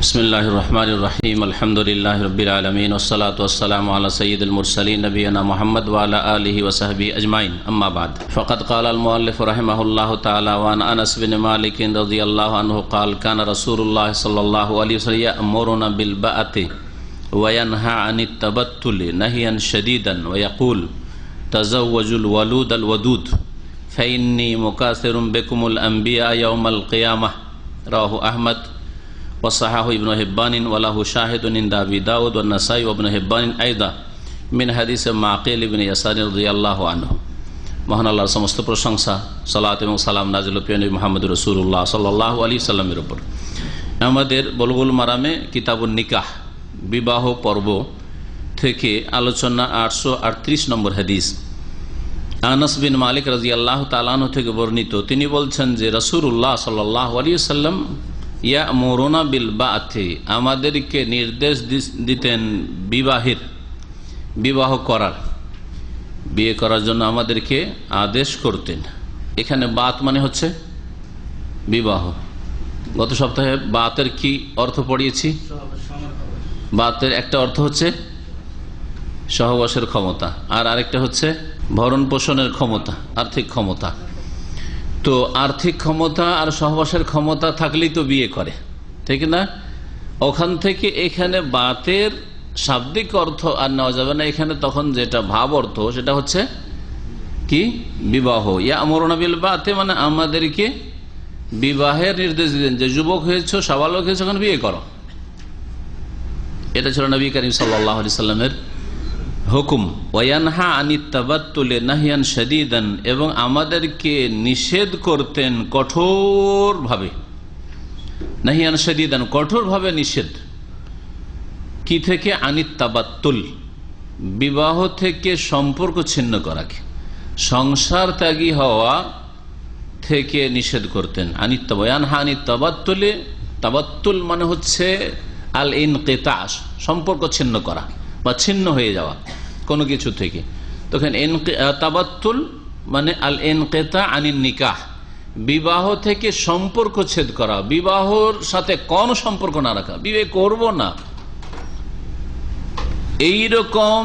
बिस्मिल्लाहिर रहमानिर रहीम अल्हम्दुलिल्लाहि रब्बिल आलमीन वस्सलातु वस्सलामु अला सय्यिदिल मुरसलीन नबियना मुहम्मद व अला आलिहि व सहबिहि अजमाइन अम्मा बाद फ़क़द क़ाल अल मुअल्लिफ़ रहिमहुल्लाहु तआला व अन अनस बिन मालिक रज़ियल्लाहु अन्हु क़ाल कान रसूलुल्लाह सल्लल्लाहु अलैहि वसल्लम यअमुरुना बिल बअति व यनहा अनित तबत्तुल नहियन शदीदन व यक़ूल तज़व्वजुल वलूदल वदूद फ़इन्नी मुकासिरुम बिकुमुल अंबिया यौमल क़ियामह रवाहु अहमद वसहाहु इब्न हिब्बान वलाहु शाहिदुन इंदा अबी दाऊद वन्नसाई वइब्न हिब्बान अयदा मिन हदीस माक़िल इब्न यसार রাদিয়াল্লাহু আনহু। মহান আল্লাহর সমস্ত প্রশংসা, সালাত এবং সালাম নাযিল প্রিয় নবী মুহাম্মদ রাসূলুল্লাহ সাল্লাল্লাহু আলাইহি সাল্লামের উপর। আমাদের বুলুগুল মারামে কিতাবুন নিকাহ বিবাহ পর্ব থেকে আলোচনা 838 নম্বর হাদিস। আনাস বিন মালিক রাদিয়াল্লাহু তাআলা আনহু থেকে বর্ণিত, তিনি বলছেন যে রাসূলুল্লাহ সাল্লাল্লাহু আলাইহি সাল্লাম ইয়ামুরুনা বিল বাআতি, আমাদেরকে নির্দেশ দিতেন বিবাহ করার, বিয়ে করার জন্য আমাদেরকে আদেশ করতেন। এখানে বাত মানে হচ্ছে বিবাহ। গত সপ্তাহে বাতের কি অর্থ পড়িয়েছি? বাতের একটা অর্থ হচ্ছে সহবাসের ক্ষমতা, আর আরেকটা হচ্ছে ভরণ পোষণের ক্ষমতা, আর্থিক ক্ষমতা। তো আর্থিক ক্ষমতা আর সহবাসের ক্ষমতা থাকলেই তো বিয়ে করে, ঠিক না? ওখান থেকে এখানে বাতের শাব্দিক অর্থ আর নেওয়া যাবে না। এখানে তখন যেটা ভাব অর্থ সেটা হচ্ছে কি? বিবাহ। ইয়ামুরুনা বিল বাতে মানে আমাদেরকে বিবাহের নির্দেশ দিলেন, যে যুবক হয়েছো, সাবালক হয়েছো, এখন বিয়ে করো। এটা ছিল নবী করিম সাল্লাল্লাহু আলাইহি সাল্লামের হুকুম। ওয়ায়ানহা আনিত তাবাত্তুল নাহিয়ান শাদীদান, এবং আমাদেরকে নিষেধ করতেন কঠোরভাবে। নাহিয়ান শাদীদান, কঠোরভাবে নিষেধ। কি থেকে? আনিত তাবাত্তুল, বিবাহ থেকে সম্পর্ক ছিন্ন করাকে, সংসার ত্যাগী হওয়া থেকে নিষেধ করতেন। আনিত ওয়ায়ানহা আনিত তাবাত্তুল, তাবাত্তুল মানে হচ্ছে আল ইনকিতা, সম্পর্ক ছিন্ন করা বা ছিন্ন হয়ে যাওয়া কোনো কিছু থেকে। তখন তাবাত্তুল মানে আল ইনকিতা আনিন নিকাহ, বিবাহ থেকে সম্পর্ক ছেদ করা, বিবাহর সাথে কোন সম্পর্ক না রাখা, বিবাহ করব না, এইরকম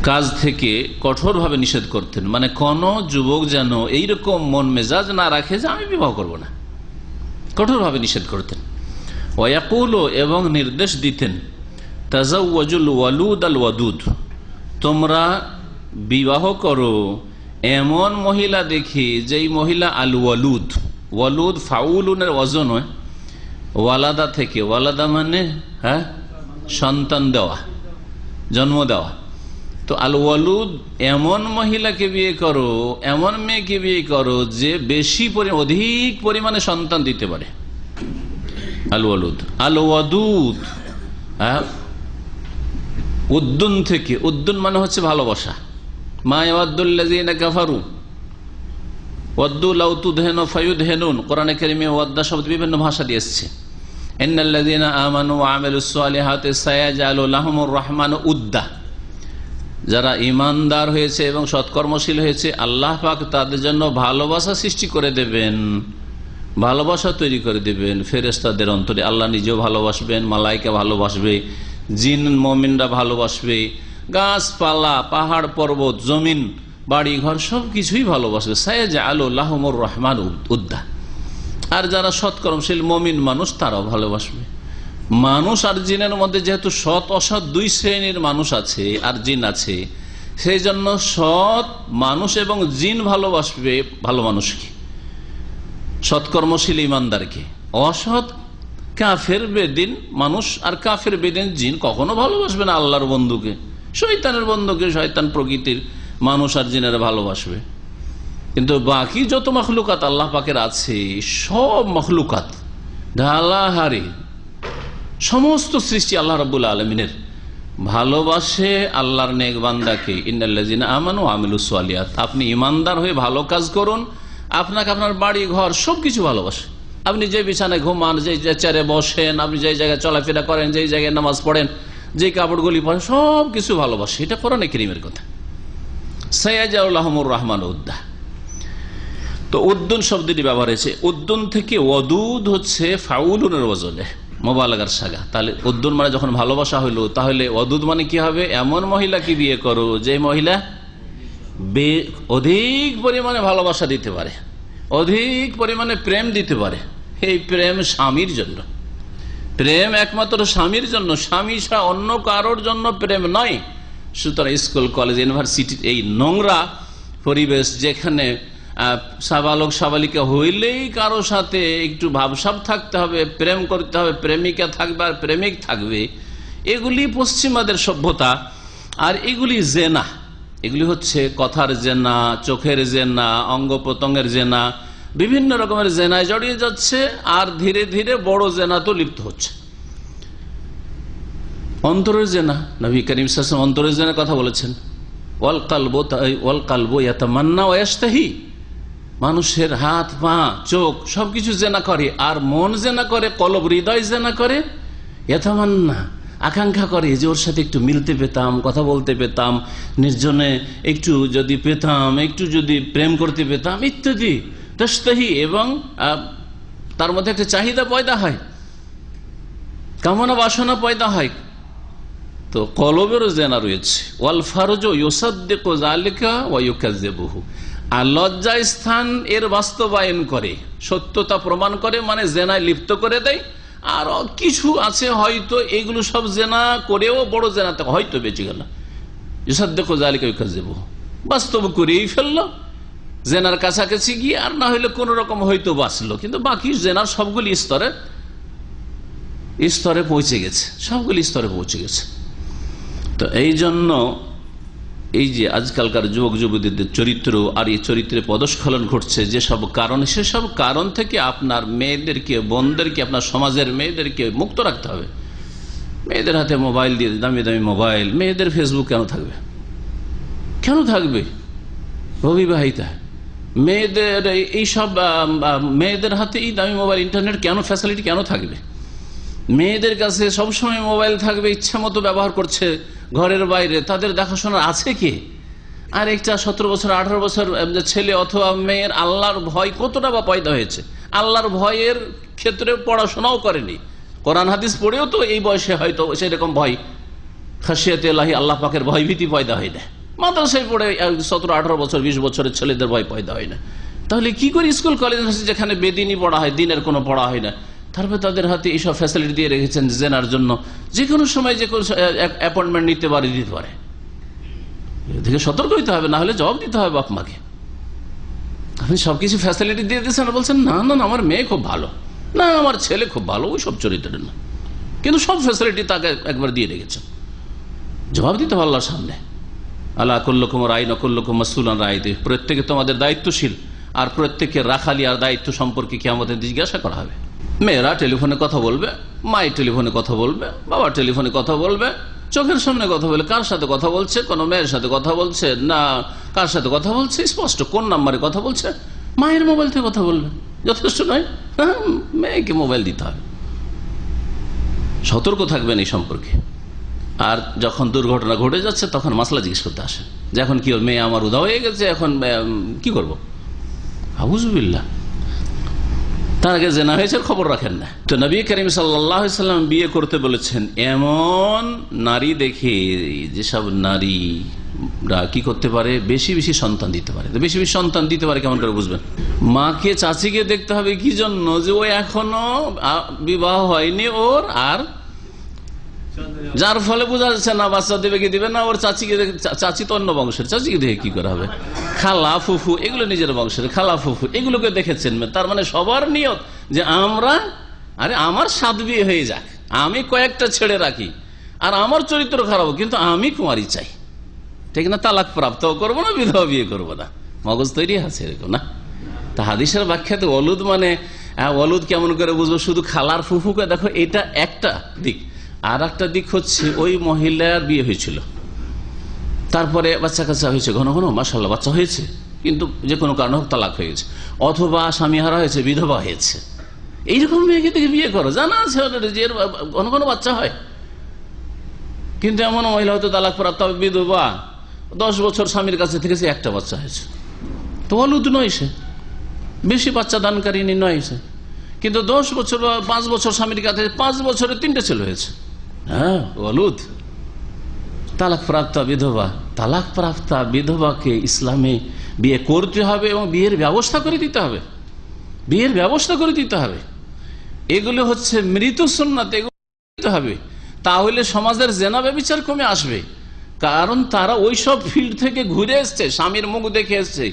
কাজ থেকে কঠোরভাবে নিষেধ করতেন। মানে কোন যুবক যেন এইরকম মন মেজাজ না রাখে যে আমি বিবাহ করব না, কঠোরভাবে নিষেধ করতেন। ওয়াকুল, এবং নির্দেশ দিতেন তাজাওয়াজুল ওয়ালুদ আল ওয়াদুদ, তোমরা বিবাহ করো এমন মহিলা দেখি যেই মহিলা আল ওয়ালুদ, ওয়ালুদ ফাউলুনের ওয়াজন হয় ওয়ালাদা থেকে, ওয়ালাদা মানে সন্তান দেওয়া, জন্ম দেওয়া। তো আল ওয়ালুদ, এমন মহিলাকে বিয়ে করো, এমন মেয়েকে বিয়ে করো যে বেশি অধিক পরিমাণে সন্তান দিতে পারে। আল ওয়ালুদ। আল ওয়াদুদ উদ্দুন থেকে, উদ্দুন মানে হচ্ছে ভালোবাসা। মা ইয়াওয়াদ্দুল্লাযীনা কাফারু ওয়াদ্দু লাউ তুদহিনু ফায়ুদহিনুন, কোরআনে কারীমে ওয়াদ্দা শব্দ বিভিন্ন ভাষা দিয়ে এসেছে। ইন্নাল্লাযীনা আমানু ওয়া আমিলুস সালিহাতি সায়াজআলু লাহুমুর রহমানু উদ্দা, যারা ঈমানদার হয়েছে এবং সৎকর্মশীল হয়েছে আল্লাহ পাক তাদের জন্য ভালোবাসা সৃষ্টি করে দেবেন, ভালোবাসা তৈরি করে দেবেন ফেরেশতাদের অন্তরে। আল্লাহ নিজেও ভালোবাসবেন, মালাইকা ভালোবাসবে, জিন মুমিনরা ভালোবাসবে, গাছপালা, পাহাড় পর্বত, জমিন, বাড়ি ঘর সব কিছুই ভালোবাসবে। সায়াজআলু লাহুমুর রহমানু উদ্দা। আর যারা সৎকর্মশীল মুমিন মানুষ তারাও ভালোবাসবে। মানুষ আর জিনের মধ্যে যেহেতু সৎ অসৎ দুই শ্রেণীর মানুষ আছে আর জিন আছে, সেই জন্য সৎ মানুষ এবং জিন ভালোবাসবে ভালো মানুষকে, সৎকর্মশীল ইমানদারকে। অসৎ কাফের বেদিন মানুষ আর কাফের বেদিন জিন কখনো ভালোবাসবে না আল্লাহর বন্ধুকে, শয়তানের বন্ধুকে। শয়তান প্রকৃতির মানুষ আর জিনেরা ভালোবাসবে। কিন্তু বাকি যত মখলুকাত আল্লাহ পাকের আছে, সব মখলুকাত ঢালাহারি সমস্ত সৃষ্টি আল্লাহ রাব্বুল আলামিনের ভালোবাসে আল্লাহর নেক বান্দাকে। ইন্নাল্লাযীনা আমানু ওয়া আমিলুস সালিহাত, আপনি ইমানদার হয়ে ভালো কাজ করুন, আপনাকে আপনার বাড়ি ঘর সবকিছু ভালোবাসে। আপনি যে বিছানায় ঘুমান, যে চেয়ারে বসেন, আপনি যে জায়গায় চলাফেরা করেন, যেই জায়গায় নামাজ পড়েন, যে কাপড়গুলি পরেন, সব কিছু ভালোবাসে। এটা কোরআনে কারীমের কথা। সায়াজআলু লাহুমুর রহমানু উদ্দা। তো উদ্দুন শব্দটি ব্যবহার হয়েছে। উদ্দুন থেকে ওয়াদুদ হচ্ছে ফাউলুনের ওজনে, মোবালাগার সাগা। তাহলে উদ্দুন মানে যখন ভালোবাসা হইলো, তাহলে ওয়াদুদ মানে কি হবে? এমন মহিলাকে বিয়ে করো যে মহিলা অধিক পরিমাণে ভালোবাসা দিতে পারে, অধিক পরিমাণে প্রেম দিতে পারে। এই প্রেম স্বামীর জন্য, প্রেম একমাত্র স্বামীর জন্য, স্বামী ছাড়া অন্য কারোর জন্য প্রেম নয়। সুতরাং স্কুল, কলেজ, ইউনিভার্সিটি এই নোংরা পরিবেশ, যেখানে সাবালক সাবালিকা হইলেই কারো সাথে একটু ভাবসাব থাকতে হবে, প্রেম করতে হবে, প্রেমিকা থাকবে আর প্রেমিক থাকবে, এগুলি পশ্চিমাদের সভ্যতা। আর এগুলি জেনা, এগুলি হচ্ছে কথার জেনা, চোখের জেনা, অঙ্গ প্রত্যঙ্গের জেনা, বিভিন্ন রকমের জেনায় জড়িয়ে যাচ্ছে। আর ধীরে ধীরে বড় জেনা তো লিপ্ত হচ্ছে। অন্তরের জেনা, নবী করিম সাল্লাল্লাহু আলাইহি ওয়াসাল্লাম অন্তরের জেনার কথা বলেছেন। ওয়াল কালবু ইয়াতামান্না ওয়া ইয়াশতাহি, মানুষের হাত, পা, চোখ সবকিছু জেনা করে। আর মন জেনা করে, কলব, হৃদয় জেনা করে। ইয়াতামান্না, আকাঙ্ক্ষা করে যে ওর সাথে একটু মিলতে পেতাম, কথা বলতে পেতাম, নির্জনে একটু যদি পেতাম, একটু যদি প্রেম করতে পেতাম ইত্যাদি। তাশতাহি, এবং তার মধ্যে একটা চাহিদা পয়দা হয়, কামনা বাসনা পয়দা হয়। তো কলবেরও জেনা রয়েছে। ওয়াল ফারজু ইউসাদ্দিকু যালিকা ওয়া ইউকাযযিবুহু, আর লজ্জা স্থান এর বাস্তবায়ন করে, সত্যতা প্রমাণ করে, মানে জেনায় লিপ্ত করে দেয়। আর কিছু আছে হয়তো এগুলো সব জেনা করেও বড় জেনাতে হয়তো বেঁচে গেল, ইউসাদ্দিকু যালিকা ওয়া ইউকাযযিবুহু, বাস্তব করেই ফেললো জেনার কাছাকাছি গিয়ে, আর না হইলে কোন রকম হয়তো বাঁচলো। কিন্তু বাকি জেনার সবগুলি স্তরে স্তরে পৌঁছে গেছে, সবগুলি স্তরে পৌঁছে গেছে। তো এই জন্য এই যে আজকালকার যুবক যুবতীদের চরিত্র আর এই চরিত্রে পদস্খলন ঘটছে, যেসব কারণ, সেসব কারণ থেকে আপনার মেয়েদেরকে, বোনদেরকে, আপনার সমাজের মেয়েদেরকে মুক্ত রাখতে হবে। মেয়েদের হাতে মোবাইল দিয়ে, দামি দামি মোবাইল, মেয়েদের ফেসবুক কেন থাকবে? কেন থাকবে? অবিবাহিতা মেয়েদের এইসব মেয়েদের হাতে এই দামি মোবাইল, ইন্টারনেট কেন, ফ্যাসিলিটি কেন থাকবে? মেয়েদের কাছে সবসময় মোবাইল থাকবে, ইচ্ছা মতো ব্যবহার করছে ঘরের বাইরে, তাদের দেখাশোনা আছে কে? আর একটা 17 বছর 18 বছর ছেলে অথবা মেয়ের আল্লাহর ভয় কতটা বা পয়দা হয়েছে? আল্লাহর ভয়ের ক্ষেত্রে পড়াশোনাও করেনি, কোরআন হাদিস পড়েও তো এই বয়সে হয়তো সেরকম ভয়, খাশিয়াতে আল্লাহি, আল্লাহ পাকের ভয় ভীতি পয়দা হয় না। মাদ্রাসায় পড়ে 17, 18 বছর 20 বছরের ছেলেদের ভয় পয়দা হয় না। তাহলে কি করে স্কুল কলেজ যেখানে বেদিনী পড়া হয়, দিনের কোনো পড়া হয় না, তারপরে তাদের হাতে এইসব ফ্যাসিলিটি দিয়ে রেখেছেন জেনার জন্য? যে কোনো সময় যে কোনো অ্যাপয়েন্টমেন্ট দিতে পারে। এদিকে সতর্ক হইতে হবে, না হলে জবাব দিতে হবে বাপ মাকে। আপনি সবকিছু ফ্যাসিলিটি দিয়ে দিয়েছেন আর বলছেন না না আমার মেয়ে খুব ভালো, না আমার ছেলে খুব ভালো, ওই সব চরিত্রের না, কিন্তু সব ফ্যাসিলিটি তাকে একবার দিয়ে রেখেছেন। জবাব দিতে হবে আল্লাহর সামনে। আল্লাহ কুল্লুকুম রাইন কুল্লুকুম মাসউলুন আন রাইয়্যিহি, প্রত্যেকে তোমাদের দায়িত্বশীল, আর প্রত্যেকের রাখালি আর দায়িত্ব সম্পর্কে কিয়ামতের দিন জিজ্ঞাসা করা হবে। মেয়েরা টেলিফোনে কথা বলবে, মায়ের টেলিফোনে কথা বলবে, বাবার টেলিফোনে কথা বলবে, চোখের সামনে কথা বলে কার সাথে কথা বলছে, কোন মেয়ের সাথে কথা বলছে না কার সাথে কথা বলছে স্পষ্ট, কোন নাম্বারে কথা বলছে, মায়ের মোবাইল থেকে কথা বলবে, যথেষ্ট নয়? মেয়েকে মোবাইল দিতে হবে। সতর্ক থাকবেন এই সম্পর্কে। আর যখন দুর্ঘটনা ঘটে যাচ্ছে তখন মাসলা জিজ্ঞেস করতে আসে যে এখন কি মেয়ে আমার উদা হয়ে গেছে, এখন কি করবো? আউযুবিল্লাহ। তার আগে জেনা হয়েছে খবর রাখেন না। তো নবী করিম সাল্লাল্লাহু আলাইহি সাল্লাম বিয়ে করতে বলেছেন এমন নারী দেখে, যেসব নারীরা কি করতে পারে, বেশি বেশি সন্তান দিতে পারে। বেশি বেশি সন্তান দিতে পারে কেমন করে বুঝবেন? মাকে, চাচিকে দেখতে হবে কি জন্য? যে ও এখনো বিবাহ হয়নি ওর, আর যার ফলে বোঝা যাচ্ছে না বাচ্চা দেবে কি দিবে না। ওর চাচিকে, চাচি তো অন্য বংশের, চাচিকে দেখে কি করা হবে? খালা, ফুফু, এগুলো নিজের বংশের, খালা, ফুফু এগুলোকে দেখেছেন। তার মানে সবার নিয়ত যে আমার 7 বিয়ে হয়ে যাক, আমি কয়েকটা ছেড়ে রাখি, আর আমার চরিত্র খারাপ কিন্তু আমি কুমারী চাই, ঠিক না? তালাক প্রাপ্ত করবো না, বিধবা বিয়ে করবো না, মগজ তৈরি আছে এরকম না? তা হাদিসের ব্যাখ্যাতে অলুদ মানে অলুদ কেমন করে বুঝবো? শুধু খালার ফুফুকে দেখো, এটা একটা দিক। আর একটা দিক হচ্ছে ওই মহিলার বিয়ে হয়েছিল, তারপরে বাচ্চা কাচ্চা হয়েছে, ঘন ঘন মাশাআল্লাহ বাচ্চা হয়েছে, কিন্তু যে কোনো কারণে হোক তালাক হয়ে গেছে, অথবা স্বামীহারা হয়েছে, বিধবা হয়েছে। এইরকম মেয়েকে থেকে বিয়ে করো, জানা আছে যে ঘন ঘন বাচ্চা হয়, কিন্তু এমন মহিলা হয়তো তালাক প্রাপ্ত, বিধবা, 10 বছর স্বামীর কাছে থেকে একটা বাচ্চা হয়েছে, তো অলুদ নয় সে। বেশি বাচ্চা দানকারী নয় হয়েছে, কিন্তু 10 বছর বা 5 বছর স্বামীর কাছে 5 বছরে 3টে ছেলে হয়েছে। হ্যাঁ, ওয়ালুদ। তালাক প্রাপ্তা বিধবা, তালাক প্রাপ্তা বিধবাকে ইসলামে বিয়ে করতে হবে এবং বিয়ের ব্যবস্থা করে দিতে হবে, বিয়ের ব্যবস্থা করে দিতে হবে। এগুলো হচ্ছে মৃত সুন্নাত, এগুলো দিতে হবে। তাহলে সমাজের জেনা ব্যভিচার কমে আসবে, কারণ তারা ওই সব ফিল্ড থেকে ঘুরে এসছে, স্বামীর মুখ দেখে এসছে।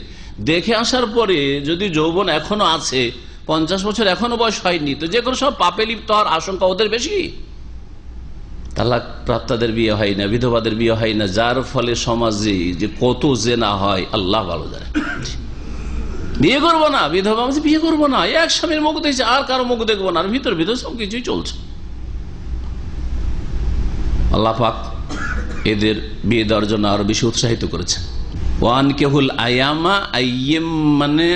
দেখে আসার পরে যদি যৌবন এখনো আছে, 50 বছর এখনো বয়স হয়নি, তো যে কোনো সব পাপে লিপ্ত হওয়ার আশঙ্কা ওদের বেশি। তালাক প্রাপ্তাদের বিয়ে হয় না, বিধবাদের বিয়ে হয় না, যার ফলে সমাজে যে কত জেনা হয় আল্লাহ ভালো জানে। বিয়ে করবো না, বিধবা বিয়ে করবো না, এক স্বামীর মুখ দেখছে আর কারো মুখ দেখবো না, আর ভিতর ভিতর সবকিছুই চলছে। আল্লাহ পাক এদের বিয়ে দেওয়ার জন্য আরো বেশি উৎসাহিত করেছেন। ওয়ান কেহুল আয়ামা, আইয়েম মানে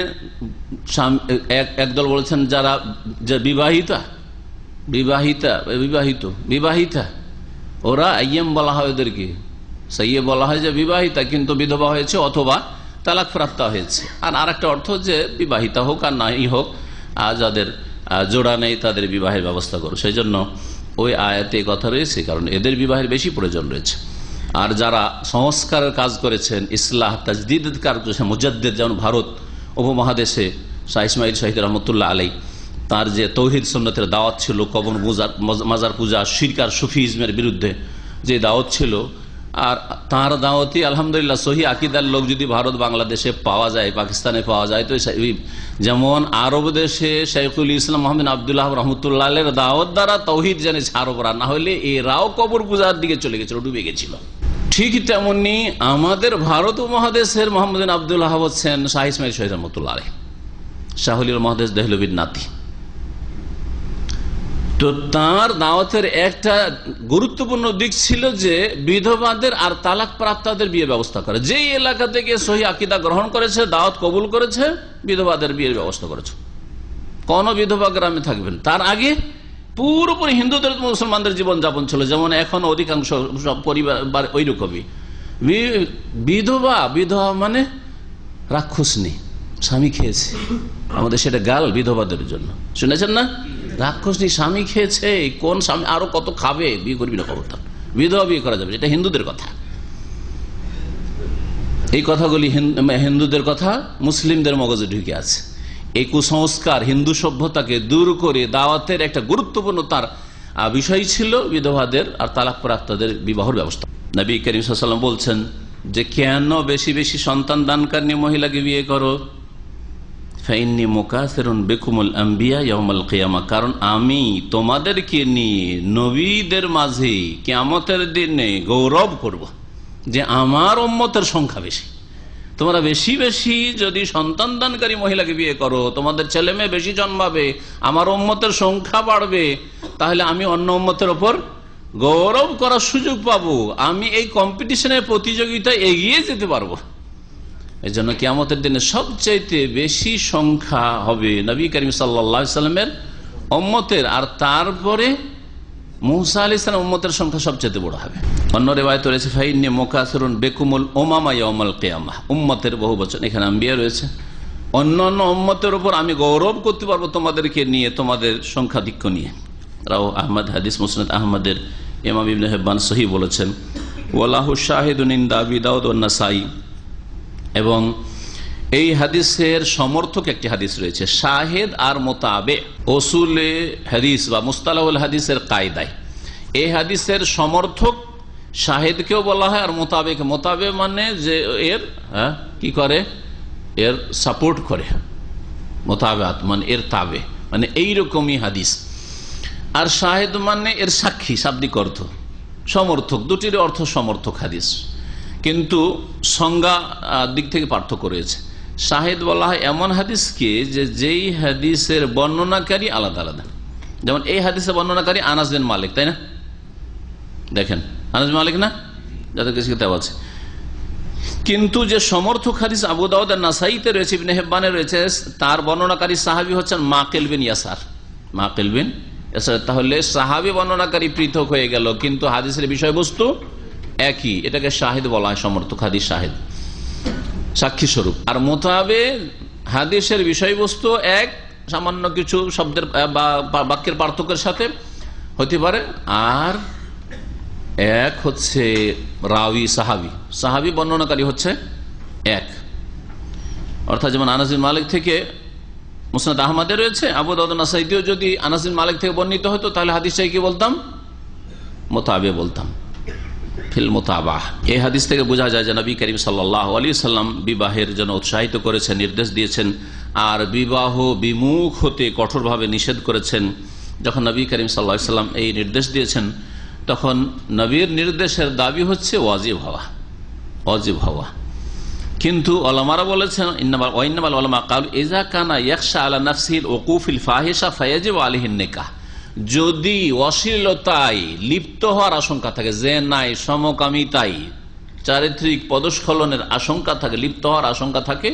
একদল বলেছেন যারা বিবাহিতা, বিবাহিতা বিবাহিত বিবাহিতা, ওরা আইয়েম বলা হয় ওদেরকে, সাইয়ে বলা হয় যে বিবাহিতা কিন্তু বিধবা হয়েছে অথবা তালাক প্রাপ্তা হয়েছে। আর আরেকটা অর্থ যে বিবাহিতা হোক আর নাই হোক, যাদের জোড়া নেই তাদের বিবাহের ব্যবস্থা করো। সেই জন্য ওই আয়াতে কথা রয়েছে, কারণ এদের বিবাহের বেশি প্রয়োজন রয়েছে। আর যারা সংস্কারের কাজ করেছেন, ইসলাহ তাজদীদের কাজ করেছেন, মুজাদ্দিদ, যেমন ভারত উপমহাদেশে শাহ ইসমাইল শহীদ রহমতুল্লাহ আলাই, তার যে তৌহিদ সুন্নতের দাওয়াত ছিল, কবর মাজার পূজা, শিরক আর সুফিজমের বিরুদ্ধে যে দাওয়াত ছিল, আর তার দাওয়াতি আলহামদুলিল্লাহ সহি আকিদার লোক যদি ভারত বাংলাদেশে পাওয়া যায়, পাকিস্তানে পাওয়া যায়, তো যেমন আরব দেশে শাইখুল ইসলাম মোহাম্মদ আবদুল্লাহ রহমতুল্লাহের দাওয়াত দ্বারা তৌহিদ জেনেছে আরবরা, না হলে এরাও কবর পূজার দিকে চলে গেছিল, ডুবে গেছিল। ঠিক তেমনি আমাদের ভারত উপমহাদেশের মোহাম্মদ আবদুল্লাহ হচ্ছেন শাহ ইসমাইল শহীদ রহমতুল্লাহ আলাইহি, শাহুল মহাদেশ দেহলভির নাতি। তো তার দাওয়াতের একটা গুরুত্বপূর্ণ দিক ছিল যে বিধবাদের আর তালাক প্রাপ্তাদের বিয়ে ব্যবস্থা করে। যেই এলাকা থেকে সহি আকীদা গ্রহণ করেছে, দাওয়াত কবুল করেছে, বিধবাদের বিয়ের ব্যবস্থা করেছে। কোন বিধবা গ্রামে থাকবেন, তার আগে পুরোপুরি হিন্দুদের মুসলমানদের জীবন যাপন ছিল, যেমন এখন অধিকাংশ সব পরিবার ওই রকমই। বিধবা, বিধবা মানে রাক্ষসনী, স্বামী খেয়েছে, আমাদের সেটা গাল বিধবাদের জন্য, শুনেছেন না? রাক্ষসনী স্বামী খেয়েছে, কোন স্বামী আরো কত খাবে, বিয়ে করবি না খবরদার, বিধবা বিয়ে করা যাবে, এটা হিন্দুদের কথা। এই কথাগুলি হিন্দুদের কথা মুসলিমদের মগজে ঢুকে আছে। এই কুসংস্কার হিন্দু সভ্যতাকে দূর করে দেওয়াতের একটা গুরুত্বপূর্ণ তার বিষয় ছিল বিধবাদের আর তালাক প্রাপ্তাদের বিবাহের ব্যবস্থা। নবী করিম সাল্লাল্লাহু আলাইহি ওয়াসাল্লাম বলছেন যে কেন বেশি বেশি সন্তান দানকারী মহিলাকে বিয়ে করো, ফাইন্নী মুকাসিরুন বিকুমুল আম্বিয়া ইয়াউমাল কিয়ামা, কারণ আমি তোমাদেরকে নিয়ে নবীদের মাঝে কিয়ামতের দিনে গৌরব করব যে আমার উম্মতের সংখ্যা বেশি। তোমরা বেশি বেশি যদি সন্তান দানকারী মহিলাকে বিয়ে করো, তোমাদের ছেলে মেয়ে বেশি জন্মাবে, আমার উম্মতের সংখ্যা বাড়বে, তাহলে আমি অন্য উম্মতের ওপর গৌরব করার সুযোগ পাবো, আমি এই কম্পিটিশনের প্রতিযোগিতায় এগিয়ে যেতে পারবো। এই জন্য কিয়ামতের দিনে সবচাইতে বেশি সংখ্যা হবে নবী করিম সাল্লাল্লাহু আলাইহি সাল্লামের উম্মতের, আর তারপরে মুসা আলাইহিস সালাম উম্মতের সংখ্যা সবচাইতে বড় হবে। অন্য রিওয়ায়াতে রয়েছে ফাইন্নী মুকাসিরুন বিকুমুল উমামা ইয়াউমাল কিয়ামাহ, উম্মতের বহুবচন, এখানে আম্বিয়া রয়েছে। অন্যান্য উম্মতের উপর আমি গৌরব করতে পারবো তোমাদেরকে নিয়ে, তোমাদের সংখ্যাধিক্য নিয়ে। রাও আহমদ, হাদিস মুসনাদ আহমদের ইমাম ইবনে হিব্বান সহিহ বলেছেন, ওয়ালাহু শাহিদুন ইনদা আবি দাউদ ওয়ান নাসাই, এবং এই হাদিসের সমর্থক একটি হাদিস রয়েছে। শাহেদ আর মোতাবে উসুলে হাদিস বা মুস্তালাহুল হাদিসের কায়দায় এই হাদিসের সমর্থক শাহেদকেও বলা হয় আর মোতাবেক, মোতাবে মানে যে এর কি করে, এর সাপোর্ট করে, মোতাবেআত মানে এর তাবে, মানে এইরকমই হাদিস। আর শাহেদ মানে এর সাক্ষী, শাব্দিক অর্থ, সমর্থক, দুটির অর্থ সমর্থক হাদিস, কিন্তু সংজ্ঞা দিক থেকে পার্থক্য রয়েছে। শাহেদ বলা হয় এমন হাদিসকে যে যেই হাদিসের বর্ণনাকারী আলাদা আলাদা, যেমন এই হাদিসের বর্ণনাকারী আনাস বিন মালিক, তাই না? দেখেন আনাস বিন মালিক না, যাদের কাছে কিতাব আছে, কিন্তু যে সমর্থক হাদিস আবু দাউদ আর নাসাইতে রয়েছে, ইবনে হিব্বানে রয়েছে, তার বর্ণনাকারী সাহাবী হচ্ছেন মাকিল বিন ইয়াসার, মাকিল বিন ইয়াসার। তাহলে সাহাবী বর্ণনাকারী পৃথক হয়ে গেল, কিন্তু হাদিসের বিষয়বস্তু একই, এটাকে শাহিদ বলা হয়, সমর্থক হাদিস শাহিদ, সাক্ষী স্বরূপ। আর মোতাবে হাদিসের বিষয়বস্তু এক, সামান্য কিছু শব্দের বা বাক্যের পার্থক্যের সাথে হতে পারে, আর এক হচ্ছে রাওয়ী সাহাবী বর্ণনাকারী হচ্ছে এক। অর্থাৎ যেমন আনাস বিন মালিক থেকে মুসনাদ আহমদে রয়েছে, আবু দাউদ নাসাইতেও যদি আনাস বিন মালিক থেকে বর্ণিত হতো তাহলে হাদিসটাকে কি বলতাম? মুতাবে বলতাম, ফিল মুতাবাহ। এই হাদিস থেকে বোঝা যায় যে নবী করিম সাল্লাল্লাহু আলাইহি সাল্লাম বিবাহের জন্য উৎসাহিত করেছেন, নির্দেশ দিয়েছেন, আর বিবাহ বিমুখ হতে কঠোরভাবে নিষেধ করেছেন। যখন নবী করিম সাল্লাল্লাহু আলাইহি সাল্লাম এই নির্দেশ দিয়েছেন, তখন নবীর নির্দেশের দাবি হচ্ছে ওয়াজিব হওয়া। কিন্তু উলামারা বলেছেন, ইন্নামাল উলামা ক্বালু ইযা কানা ইয়াখশা আলা নাফসিল উকুফিল ফাহিশা ফায়াজিবু আলাইহিন নিকাহ, যদি অশ্লীলতায় লিপ্ত হওয়ার আশঙ্কা থাকে, জেনায়, সমকামিতায়, চারিত্রিক পদস্খলনের আশঙ্কা থাকে, লিপ্ত হওয়ার আশঙ্কা থাকে,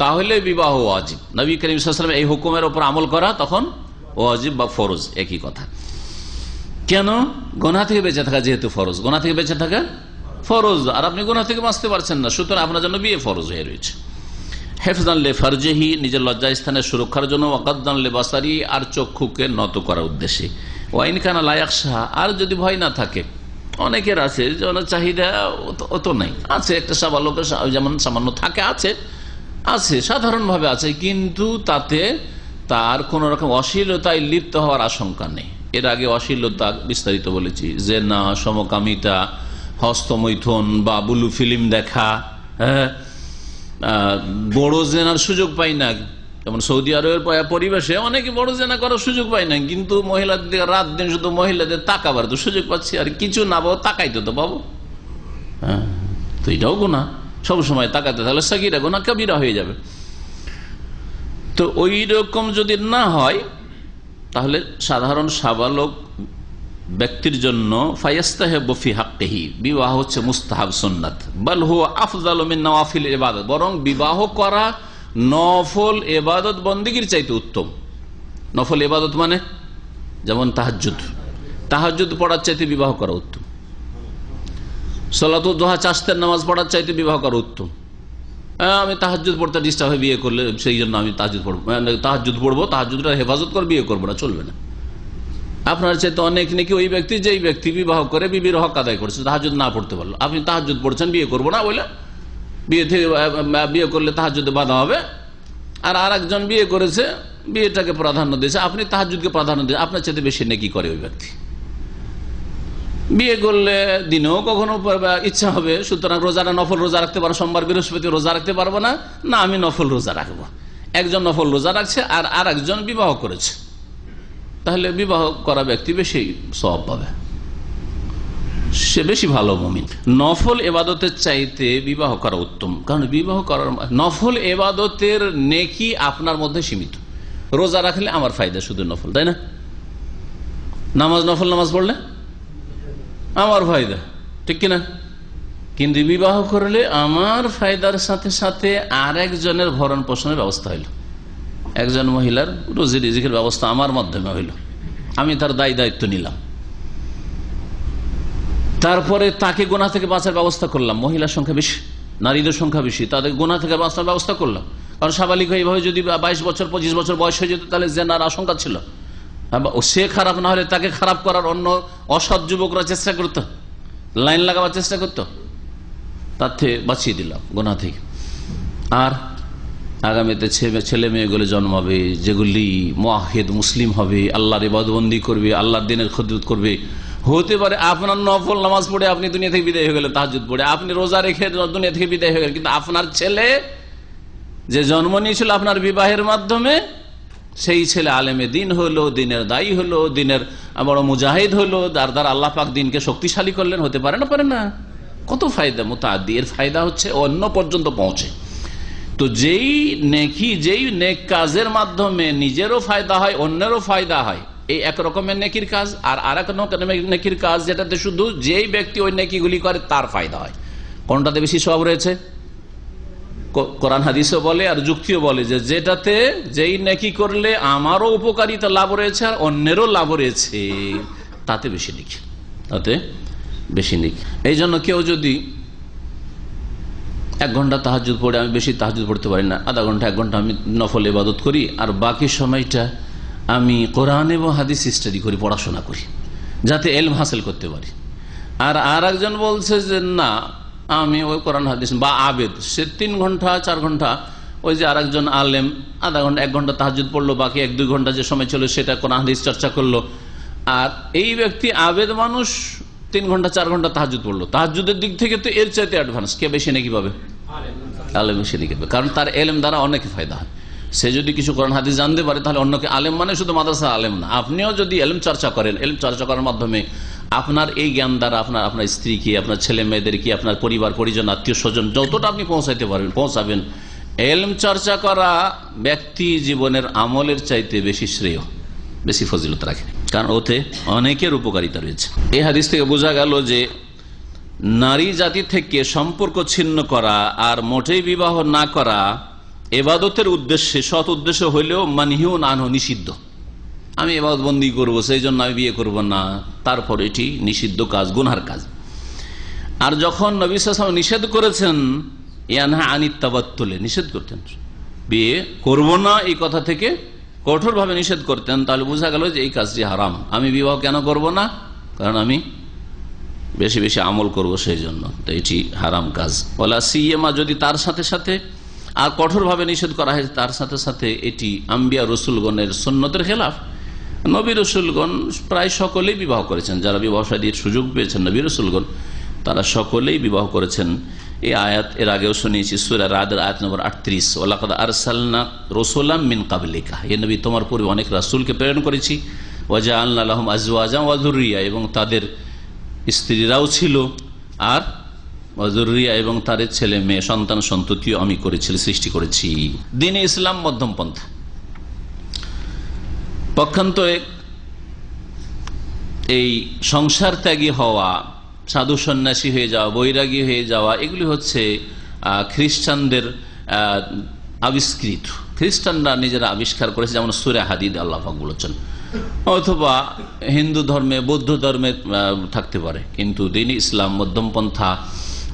তাহলে বিবাহ ওয়াজিব। নবী করিম সাল্লাল্লাহু আলাইহি ওয়াসাল্লাম এই হুকুমের উপর আমল করা তখন ওয়াজিব বা ফরজ, একই কথা। কেন? গুনাহ থেকে বেঁচে থাকা যেহেতু ফরজ, গুনাহ থেকে বেঁচে থাকা ফরজ, আর আপনি গুনাহ থেকে বাঁচতে পারছেন না, সুতরাং আপনার জন্য বিয়ে ফরজ হয়ে রয়েছে। হেফজান লে ফারজেহি, নিজের লজ্জা স্থানের সুরক্ষার জন্য, ওয়াকাদ্দান লে বাসারি, আর চক্ষুকে নত করার উদ্দেশ্যে, ওয়াইন কানা লা ইয়াখশা, আর যদি ভয় না থাকে, অনেকের আছে যেমন চাহিদা অত নাই, আছে একটা সাবালকের যেমন সামান্য থাকে, আছে সাধারণভাবে আছে, কিন্তু তাতে তার কোন রকম অশ্লীলতায় লিপ্ত হওয়ার আশঙ্কা নেই। এর আগে অশ্লীলতা বিস্তারিত বলেছি, যে না সমকামিতা, হস্তমৈথুন বা বুলু ফিল্ম দেখা, বড় জেনার সুযোগ পাই না, যেমন সৌদি আরবের পরিবেশে অনেকে বড় জেনা করার সুযোগ পায় না, কিন্তু মহিলাদের দিকে রাত দিন শুধু মহিলাদের তাকাবার তো সুযোগ পাচ্ছি, আর কিছু না পাবো তাকাইতে তো পাবো, তো এটাও গুনাহ, সবসময় তাকাতে তাহলে সাগীরা গুনাহ কাবীরা হয়ে যাবে। তো ওই রকম যদি না হয়, তাহলে সাধারণ সাবালক ব্যক্তির জন্য ফায়াস্তাহিবু ফি হাক্কিহি, বিবাহ হচ্ছে মুস্তাহাব সুন্নাত, বাল হুয়া আফযালু মিন নওয়াফিল ইবাদত, বরং বিবাহ করা নফল ইবাদত বন্দেগীর চাইতে উত্তম। নফল ইবাদত মানে যেমন তাহাজ্জুদ পড়ার চাইতে বিবাহ করা উত্তম, সালাতুদ দুহা, চাশতের নামাজ পড়ার চাইতে বিবাহ করা উত্তম। আমি তাহাজ্জুদ পড়তে ডিস্টার্ব হয়ে বিয়ে করলে, সেই জন্য আমি তাহাজ্জুদ পড়বো, তাহাজ্জুদটা হেফাজত করে বিয়ে করবো না, চলবে না। আপনার চাইতে অনেক নাকি ওই ব্যক্তি, যেই ব্যক্তি বিবাহ করে বিবির হক আদায় করছে, তাহাজ্জুদ না পড়তে পারলো, আপনি তাহাজ্জুদ পড়ছেন, বিয়ে করবো না বলে, বিয়ে করলে তাহাজ্জুদে বাধা হবে। আর আরেকজন বিয়ে করেছে, বিয়েটাকে প্রাধান্য দিয়েছে, আপনি তাহাজ্জুদকে প্রাধান্য দিয়েছে, আপনার চাইতে বেশি নেকি করে ওই ব্যক্তি। বিয়ে করলে দিনেও কখনো ইচ্ছা হবে, সুতরাং রোজাটা নফল রোজা রাখতে পারো, সোমবার বৃহস্পতি রোজা রাখতে পারবো না, না আমি নফল রোজা রাখবো। একজন নফল রোজা রাখছে আর আরেকজন বিবাহ করেছে, তাহলে বিবাহ করা ব্যক্তি বেশি সওয়াব পাবে, সে বেশি ভালো মুমিন। নফল এবাদতের চাইতে বিবাহ করা উত্তম, কারণ বিবাহ করার নফল এবাদতের নেকি আপনার মধ্যে সীমিত। রোজা রাখলে আমার ফায়দা শুধু নফল, তাই না? নফল নামাজ পড়লে আমার ফায়দা, ঠিক কিনা? কিন্তু বিবাহ করলে আমার ফায়দার সাথে সাথে আর একজনের ভরণ পোষণের ব্যবস্থা হইল, একজন মহিলার রুজি রিজিকের ব্যবস্থা আমার মাধ্যমে হইল, আমি তার দায়িত্ব নিলাম। তারপরে তাকে গুনাহ থেকে বাঁচার ব্যবস্থা করলাম, মহিলার সংখ্যা বেশি, নারীদের সংখ্যা বেশি, তাদের গুনাহ থেকে বাঁচার ব্যবস্থা করলাম। কারণ সাবালিক এইভাবে যদি 22 বছর 25 বছর বয়স হয়ে যেত, তাহলে জেনার আশঙ্কা ছিল, সে খারাপ না হলে তাকে খারাপ করার অন্য অসৎ যুবকরা চেষ্টা করত, লাইন লাগাবার চেষ্টা করত, তার থেকে বাঁচিয়ে দিলাম গুনাহ থেকে। আর আগামীতে ছেলে মেয়েগুলো জন্মাবে যেগুলি মুআহিদ মুসলিম হবে, আল্লাহর ইবাদতবন্দি করবে, আল্লাহর দ্বীনের খিদমত করবে। হতে পারে আপনার নফল নামাজ পড়ে আপনি দুনিয়া থেকে বিদায় হয়ে গেলেন, তাহাজ্জুদ পড়ে আপনি রোজা রেখে দুনিয়া থেকে বিদায় হয়ে গেলেন, কিন্তু আপনার ছেলে যে জন্ম নিয়েছিল আপনার বিবাহের মাধ্যমে, সেই ছেলে আলেমে দিন হলো, দিনের দায়ী হলো, দিনের বড় মুজাহিদ হলো, দ্বারা আল্লাহ পাক দিনকে শক্তিশালী করলেন। হতে পারে না? পারে না? কত ফায়দা মুতাআদ্দি, এর ফায়দা হচ্ছে অন্য পর্যন্ত পৌঁছে। তো যেই নেকি, যেই নেক কাজের মাধ্যমে নিজেরও ফায়দা হয়, অন্যেরও ফায়দা হয়, এই এক রকমের নেকির কাজ। আর আরেক নেকির কাজ যেটাতে শুধু যেই ব্যক্তি ওই নেকিগুলি করে তার ফায়দা হয়, কোনটাতে বেশি সওয়াব রয়েছে? কোরআন হাদিসও বলে আর যুক্তিও বলে যে যেটাতে যেই নেকি করলে আমারও উপকারিতা লাভ রয়েছে আর অন্যেরও লাভ রয়েছে, তাতে বেশি নেকি, তাতে বেশি নেকি। এই জন্য কেউ যদি 1 ঘন্টা তাহাজ্জুদ পড়ে, আমি বেশি তাহাজ্জুদ পড়তে পারি না, আধা ঘন্টা 1 ঘন্টা আমি নফল ইবাদত করি, আর বাকি সময়টা আমি কোরআন এবং হাদিস স্টাডি করি, পড়াশোনা করি, যাতে এলম হাসিল করতে পারি। আর একজন বলছে যে না, আমি ওই কোরআন হাদিস বা আবেদ, সে 3 ঘন্টা 4 ঘন্টা, ওই যে আরেকজন আলেম আধা ঘন্টা 1 ঘন্টা তাহাজ্জুদ পড়লো, বাকি 1-2 ঘন্টা যে সময় ছিল সেটা কোরআন হাদিস চর্চা করলো। আর এই ব্যক্তি আবেদ মানুষ 3 ঘন্টা 4 ঘন্টা তাহাজ্জুদ পড়লো, তাহাজ্জুদের দিক থেকে তো এর চাইতে অ্যাডভান্স। কে বেশি নাকি পাবে? আলেম বেশি নাকি পাবে, কারণ তার এলেম দ্বারা অনেক ফায়দা হয়। সে যদি কিছু কোরআন হাদিস জানতে পারে তাহলে অন্যকে, আলেম মানে শুধু মাদ্রাসা আলেম না, আপনিও যদি এলম চর্চা করেন, এলম চর্চা করার মাধ্যমে আপনার এই জ্ঞান দ্বারা আপনার স্ত্রীকে, আপনার ছেলে মেয়েদেরকে, আপনার পরিবার পরিজন, আত্মীয় স্বজন যতটা আপনি পৌঁছাবেন। এলম চর্চা করা ব্যক্তি জীবনের আমলের চাইতে বেশি শ্রেয়, বেশি ফজিলত রাখে, কারণ ওতে অনেকের উপকারিতা রয়েছে। এই হাদিস থেকে বোঝা গেল যে নারী জাতি থেকে সম্পর্ক ছিন্ন করা আর মোটেই বিবাহ না করা ইবাদতের উদ্দেশ্যে, সৎ উদ্দেশ্য হইলেও মানহিউন আনহু, নিষিদ্ধ। আমি ইবাদত বন্দি করবো সেই জন্য আমি বিয়ে করব না, তারপর এটি নিষিদ্ধ কাজ, গুনহার কাজ। আর যখন নবী সাল্লাল্লাহু আলাইহি ওয়াসাল্লাম নিষেধ করেছেন, ইয়ানহা আনিত তাবাত্তুলে, নিষেধ করতেন, বিয়ে করব না এই কথা থেকে কঠোরভাবে নিষেধ করতেন, তাহলে বোঝা গেল যে এই কাজটি হারাম। আমি বিবাহ কেন করব না? কারণ আমি বেশি বেশি আমল করব, সেই জন্য। তো এটি হারাম কাজ। ওয়ালা সিয়ামা, যদি তার সাথে সাথে আর কঠোরভাবে নিষেধ করা হয়েছে, তার সাথে সাথে এটি আম্বিয়া রসুলগণের সুন্নতের খেলাফ। নবী রসুলগণ প্রায় সকলেই বিবাহ করেছেন, যারা বিবাহ শাদীর সুযোগ পেয়েছেন নবী রসুলগণ, তারা সকলেই বিবাহ করেছেন। এই আয়াত এর আগেও শুনিয়েছি, সূরা রাদের আয়াত নম্বর 38, ওয়ালাকাদ আরসালনা রাসূলাম মিন কাবলিকা, হে নবী তোমার পূর্বে অনেক রাসূলকে প্রেরণ করেছি, ওয়াজআলনা লাহুম আজওয়াজান ওয়া যুররিয়া, এবং তাদের স্ত্রীরাও ছিল, আর ওয়াজুররিয়া, এবং তার ছেলে মেয়ে সন্তান সন্ততিও আমি করেছি, সৃষ্টি করেছি। দ্বীন ইসলাম মধ্যম পন্থা। পক্ষান্তরে এই সংসার ত্যাগী হওয়া, সাধু সন্ন্যাসী হয়ে যাওয়া, বৈরাগী হয়ে যাওয়া, এগুলি হচ্ছে খ্রিস্টানদের আবিষ্কৃত, খ্রিস্টানরা নিজেরা আবিষ্কার করেছে, যেমন সূরা হাদিদ আল্লাহ পাক বলেছেন, অথবা হিন্দু ধর্মে, বৌদ্ধ ধর্মে থাকতে পারে। কিন্তু দ্বীন ইসলাম মধ্যমপন্থা।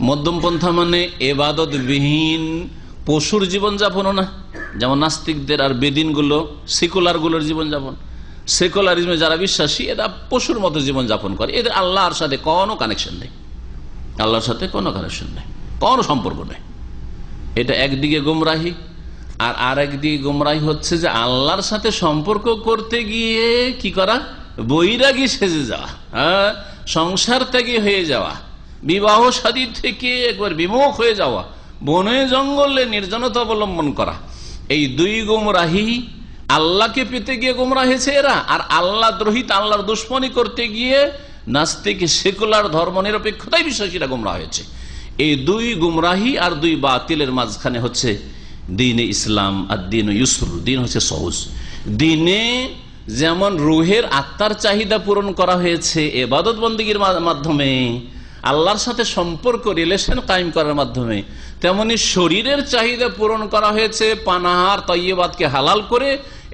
মধ্যমপন্থা মানে এবাদতবিহীন পশুর জীবনযাপনও না, যেমন নাস্তিকদের আর বেদিনগুলো, সেকুলারগুলোর জীবনযাপন। সেকুলারিজমে যারা বিশ্বাসী, এরা পশুর মতো জীবনযাপন করে, এদের আল্লাহর সাথে কোনো কানেকশন নেই, আল্লাহর সাথে কোনো কানেকশন নেই, কোনো সম্পর্ক নেই। এটা একদিকে গুমরাহি, আর আরেকদিকে গুমরাহি হচ্ছে যে আল্লাহর সাথে সম্পর্ক করতে গিয়ে কি করা, বৈরাগী সেজে যাওয়া, সংসার ত্যাগী হয়ে যাওয়া, বিবাহ শাদী থেকে একবার বিমুখ হয়ে যাওয়া, বনে জঙ্গলে নির্জনতা অবলম্বন করা। এই দুই গুমরাহি, আল্লাহকে পেতে গিয়ে গুমরাহ হয়েছে এরা, আর আল্লাহ দ্রোহিত, আল্লাহর দুশ্মনী করতে গিয়ে নাস্তিক সেকুলার ধর্ম নিরপেক্ষতায় বিশ্বাসীরা গুমরাহ হয়েছে। এই দুই গুমরাহি আর দুই বাতিলের মাঝখানে হচ্ছে দ্বীন ইসলাম। আর দ্বীন ইউসর, দ্বীন হচ্ছে সহজ। দ্বীনে যেমন রুহের আত্মার চাহিদা পূরণ করা হয়েছে ইবাদত বন্দেগীর মাধ্যমে, আল্লাহর সাথে সম্পর্ক, রিলেশন কায়েম করার মাধ্যমে, তেমনি শরীরের চাহিদা পূরণ করা হয়েছে পানাহার তয়্যিবাতকে হালাল করে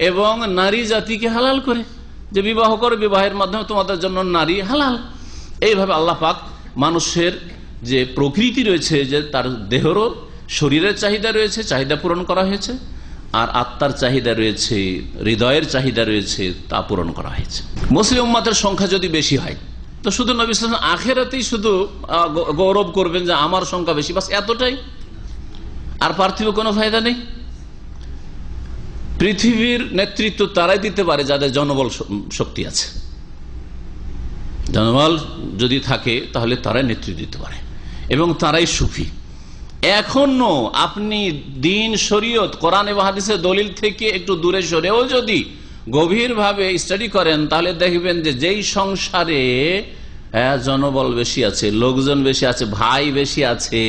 এবং নারী জাতিকে হালাল করে, যে বিবাহ করে, বিবাহের মাধ্যমে তোমাদের জন্য নারী হালাল। এইভাবে আল্লাহ পাক মানুষের যে প্রকৃতি রয়েছে, যে তার দেহেরও শরীরের চাহিদা রয়েছে, চাহিদা পূরণ করা হয়েছে, আর আত্মার চাহিদা রয়েছে, হৃদয়ের চাহিদা রয়েছে, তা পূরণ করা হয়েছে। মুসলিম উম্মতের সংখ্যা যদি বেশি হয় তো শুধু নবী সাল্লাল্লাহু আলাইহি ওয়াসাল্লাম আখিরাতেই শুধু গৌরব করবেন যে আমার সংখ্যা বেশি, বাস এতটাই, আর পার্থিব কোনো ফায়দা নেই। পৃথিবীর নেতৃত্ব তারাই দিতে পারে যাদের জনবল শক্তি আছে। জনবল যদি থাকে তাহলে তারাই নেতৃত্ব দিতে পারে এবং তারাই সুফি। এখনো আপনি দ্বীন, শরীয়ত, কোরআন এবং হাদিসের দলিল থেকে একটু দূরে সরেও যদি গভীরভাবে স্টাডি করেন, তাহলে দেখবেন যে যেই সংসারে জনবল বেশি আছে, লোকজন বেশি আছে, ভাই বেশি আছে,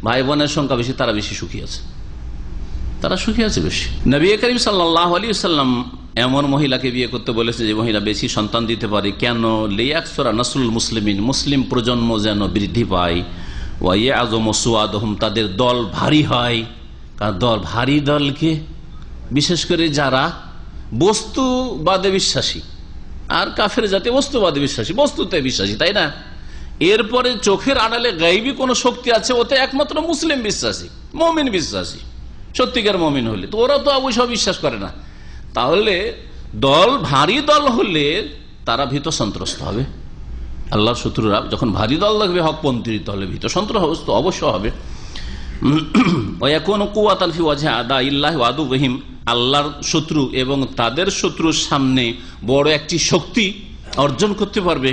ভাই বোনের সংখ্যা বেশি, তারা বেশি সুখী আছে, তারা সুখী আছে বেশি। নবী করিম সাল্লাল্লাহু আলাইহি ওয়াসাল্লাম এমন মহিলাকে বিয়ে করতে বলেছে যে মহিলা বেশি সন্তান দিতে পারে। কেন? লিয়াকসুরা নাসলুল মুসলিমিন, মুসলিম প্রজন্ম যেন বৃদ্ধি পায়, ওয়া ইয়াযুম সুআদহুম, তাদের দল ভারী হয়। কারণ দল ভারী দলকে, বিশেষ করে যারা বস্তুবাদে বিশ্বাসী, আর কাফের জাতি বস্তুবাদে বিশ্বাসী, বস্তুতে বিশ্বাসী, তাই না? এরপরে চোখের আড়ালে গায়েবী কোন শক্তি আছে, ওতে একমাত্র মুসলিম বিশ্বাসী, মুমিন বিশ্বাসী, সত্যিকার মুমিন হলে। তো ওরা তো অবশ্য বিশ্বাস করে না। তাহলে দল ভারী দল হলে তারা ভীত সন্ত্রস্ত হবে। আল্লাহর শত্রুরা যখন ভারী দল দেখবে হকপন্থী, তাহলে ভীত সন্ত্রস্ত অবশ্য হবে। আল্লাহর শত্রু এবং তাদের শত্রুর সামনে বড় একটি শক্তি অর্জন করতে পারবে।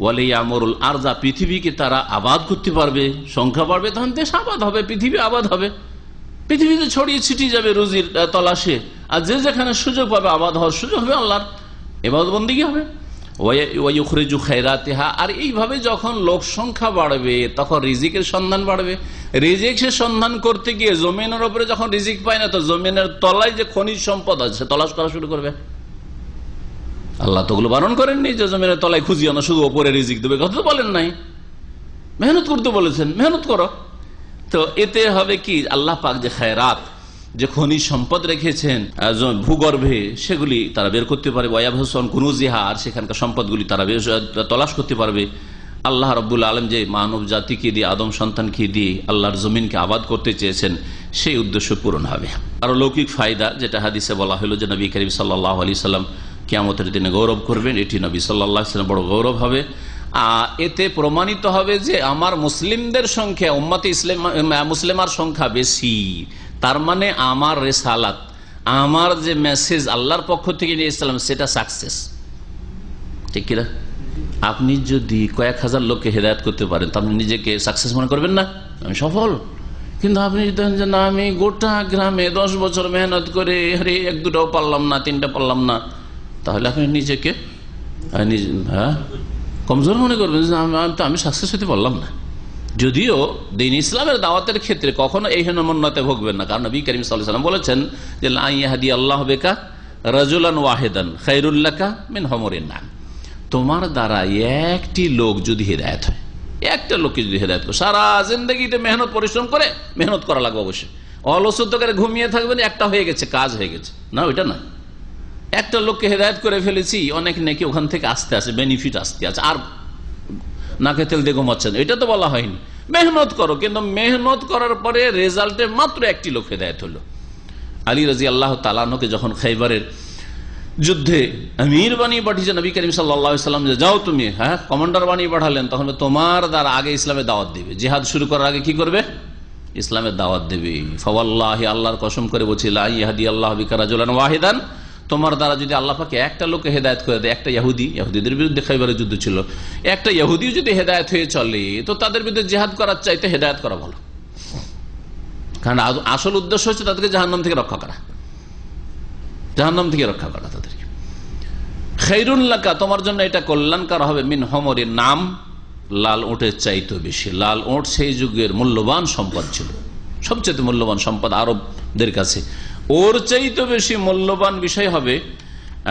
ওয়ালিয়ামরুল আরজা, পৃথিবীকে তারা আবাদ করতে পারবে, সংখ্যা বাড়বে, তখন দেশ আবাদ হবে, পৃথিবী আবাদ হবে, পৃথিবীতে ছড়িয়ে ছিটিয়ে যাবে রুজির তলাশে, আর যে যেখানে সুযোগ পাবে আবাদ হওয়ার সুযোগ হবে, আল্লাহর ইবাদত বন্দেগী হবে। ওয়ায়ুখরিজু খায়রাতিহা, আর এইভাবে যখন লোক সংখ্যা বাড়বে তখন রিজিকের সন্ধান বাড়বে। রিজিকের সন্ধান করতে গিয়ে জমিনের উপরে যখন রিজিক পায় না, তো জমিনের তলায় যে খনিজ সম্পদ আছে তলাশ করা শুরু করবে। আল্লাহ তো ওগুলো বারণ করেননি যে জমিনের তলায় খুঁজিও না, শুধু ওপরে রিজিক দেবে, কথা তো বলেন নাই। মেহনত করতে বলেছেন, মেহনত করো। তো এতে হবে কি, আল্লাহ পাক যে খায়রাত, যে খনিজ সম্পদ রেখেছেন ভূগর্ভে, সেগুলি তারা বের করতে পারবে। ওয়ায়াবহুসন কুনুজিহা, আর সেখানকার সম্পদগুলি তারা তলাশ করতে পারবে। আল্লাহ রাব্বুল আলামিন যে মানব জাতিকে দিয়ে, আদম সন্তানকে দিয়ে আল্লাহর জমিনকে আবাদ করতে চেয়েছেন, সেই উদ্দেশ্য পূরণ হবে। আর লৌকিক ফায়দা, যেটা হাদিসে বলা হলো যে নবী করিম সাল্লাল্লাহু আলাইহি সাল্লাম কিয়ামতের দিনে গৌরব করবেন, এটি নবী সাল্লাল্লাহু আলাইহি সাল্লাম বড় গৌরব হবে। এতে প্রমাণিত হবে যে আমার মুসলিমদের সংখ্যা, উম্মতে মুসলিমার সংখ্যা বেশি, তার মানে আমার রেসালাত, আমার যে মেসেজ আল্লাহর পক্ষ থেকে নিয়ে এসেছিলাম, সেটা সাকসেস। ঠিক কিনা? আপনি যদি কয়েক হাজার লোককে হেদায়েত করতে পারেন, তা আপনি নিজেকে সাকসেস মনে করবেন না, আমি সফল। কিন্তু আপনি যদি দেখেন যে না, আমি গোটা গ্রামে 10 বছর মেহনত করে আরে 1-2টাও পারলাম না, 3টা পারলাম না, তাহলে আপনি নিজেকে কমজোর মনে করবেন যে আমি সাকসেস হতে পারলাম না। যদিও দ্বীন ইসলামের দাওয়াতের ক্ষেত্রে কখনো এই হীনমন্যতায় ভোগবেন না, কারণ নবী করিম সাল্লাল্লাহু আলাইহি ওয়াসাল্লাম বলেছেন যে লা ইয়াহদি আল্লাহু বিকা রাজুলান ওয়াহিদান খায়রুল লাকা মিন হুমুরিন নাম। তোমার দ্বারা একটি লোক যদি হেদায়েত হয়, একটা লোককে যদি হেদায়েত করে, সারা জিন্দেগিতে মেহনত পরিশ্রম করে, মেহনত করা লাগবে অবশ্যই, অলসত্ব করে ঘুমিয়ে থাকবেন, একটা হয়ে গেছে, কাজ হয়ে গেছে না, ওইটা নয়। একটা লোককে হেদায়েত করে ফেলেছি, অনেক নাকি ওখান থেকে আসতে আসে বেনিফিট আসতে আছে, আর নাকে তেল দিয়ে ঘুমাচ্ছেন, এটা তো বলা হয়নি। মেহনত করো, কিন্তু মেহনত করার পরে রেজাল্টে মাত্র একটি লোক হেদায়েত হলো। আলী রাদিয়াল্লাহু তাআলা আনহুকে যখন খাইবারের যুদ্ধে আমির বানিয়ে পাঠিয়েছে নবী করিম সাল্লাল্লাহু আলাইহি ওয়াসাল্লাম, যে যাও তুমি, কমান্ডার বানিয়ে পাঠালেন, তখন তোমার দ্বারা আগে ইসলামের দাওয়াত দিবে, জিহাদ শুরু করার আগে কি করবে? ইসলামের দাওয়াত দেবে। ফাওয়াল্লাহি, আল্লাহর কসম করে বলছি, লা ইয়াহদি আল্লাহু বিকা রাজুলান ওয়াহিদান, তোমার দ্বারা যদি আল্লাহ পাক একটা লোককে হেদায়েত করে দেয়, একটা ইহুদিদের বিরুদ্ধে খাইবারের যুদ্ধ ছিল, একটা ইহুদিও যদি হেদায়েত হয়ে চলে, তো তাদের বিরুদ্ধে জিহাদ করার চাইতে হেদায়েত করা ভালো। কারণ আসল উদ্দেশ্য হচ্ছে তাদেরকে জাহান্নাম থেকে রক্ষা করা, জাহান্নাম থেকে রক্ষা করা তাদেরকে। খায়রুল লাকা, তোমার জন্য এটা কল্যাণকর হবে, মিন হুমুরিন নাম, লাল উটের চাইতে বেশি। লাল উট সেই যুগের মূল্যবান সম্পদ ছিল, সবচেয়ে মূল্যবান সম্পদ আরবদের কাছে। ওর চাইতে বেশি মূল্যবান বিষয় হবে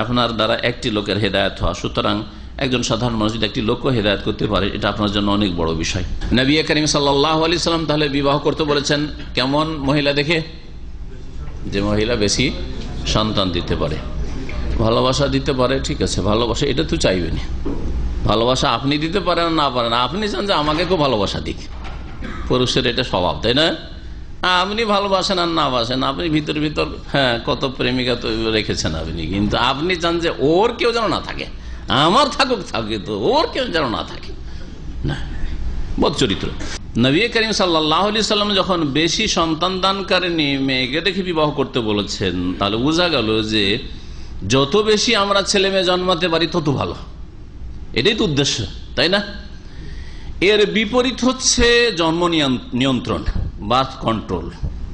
আপনার দ্বারা একটি লোকের হেদায়েত হওয়া। সুতরাং একজন সাধারণ মানুষ যদি একটি লোকও হেদায়েত করতে পারে, এটা আপনার জন্য অনেক বড় বিষয়। নবী করিম সাল্লাল্লাহু আলাইহি সাল্লাম তাহলে বিবাহ করতে বলেছেন কেমন মহিলা দেখে? যে মহিলা বেশি সন্তান দিতে পারে, ভালোবাসা দিতে পারে। ঠিক আছে, ভালোবাসা এটা তো চাইবেনি, ভালোবাসা আপনি দিতে পারেন না পারেন, আপনি চান যে আমাকে খুব ভালোবাসা দিক, পুরুষের এটা স্বভাব, তাই না? আপনি ভালোবাসেন আর না বাসেন, আপনি ভিতর কত প্রেমিকা তো রেখেছেন আপনি, কিন্তু আপনি চান যে ওর কেউ যেন না থাকে, আমার থাকুক থাকে, তো ওর কেউ যেন না থাকে না। বদ চরিত্র। নবী করিম সাল্লাল্লাহু আলাইহি সাল্লাম যখন বেশি সন্তান দানকারিনী মেয়েকে দেখে বিবাহ করতে বলেছেন, তাহলে বোঝা গেল যে যত বেশি আমরা ছেলে মেয়ে জন্মাতে পারি তত ভালো, এটাই তো উদ্দেশ্য, তাই না? এর বিপরীত হচ্ছে জন্ম নিয়ন্ত্রণ, বার্থ কন্ট্রোল।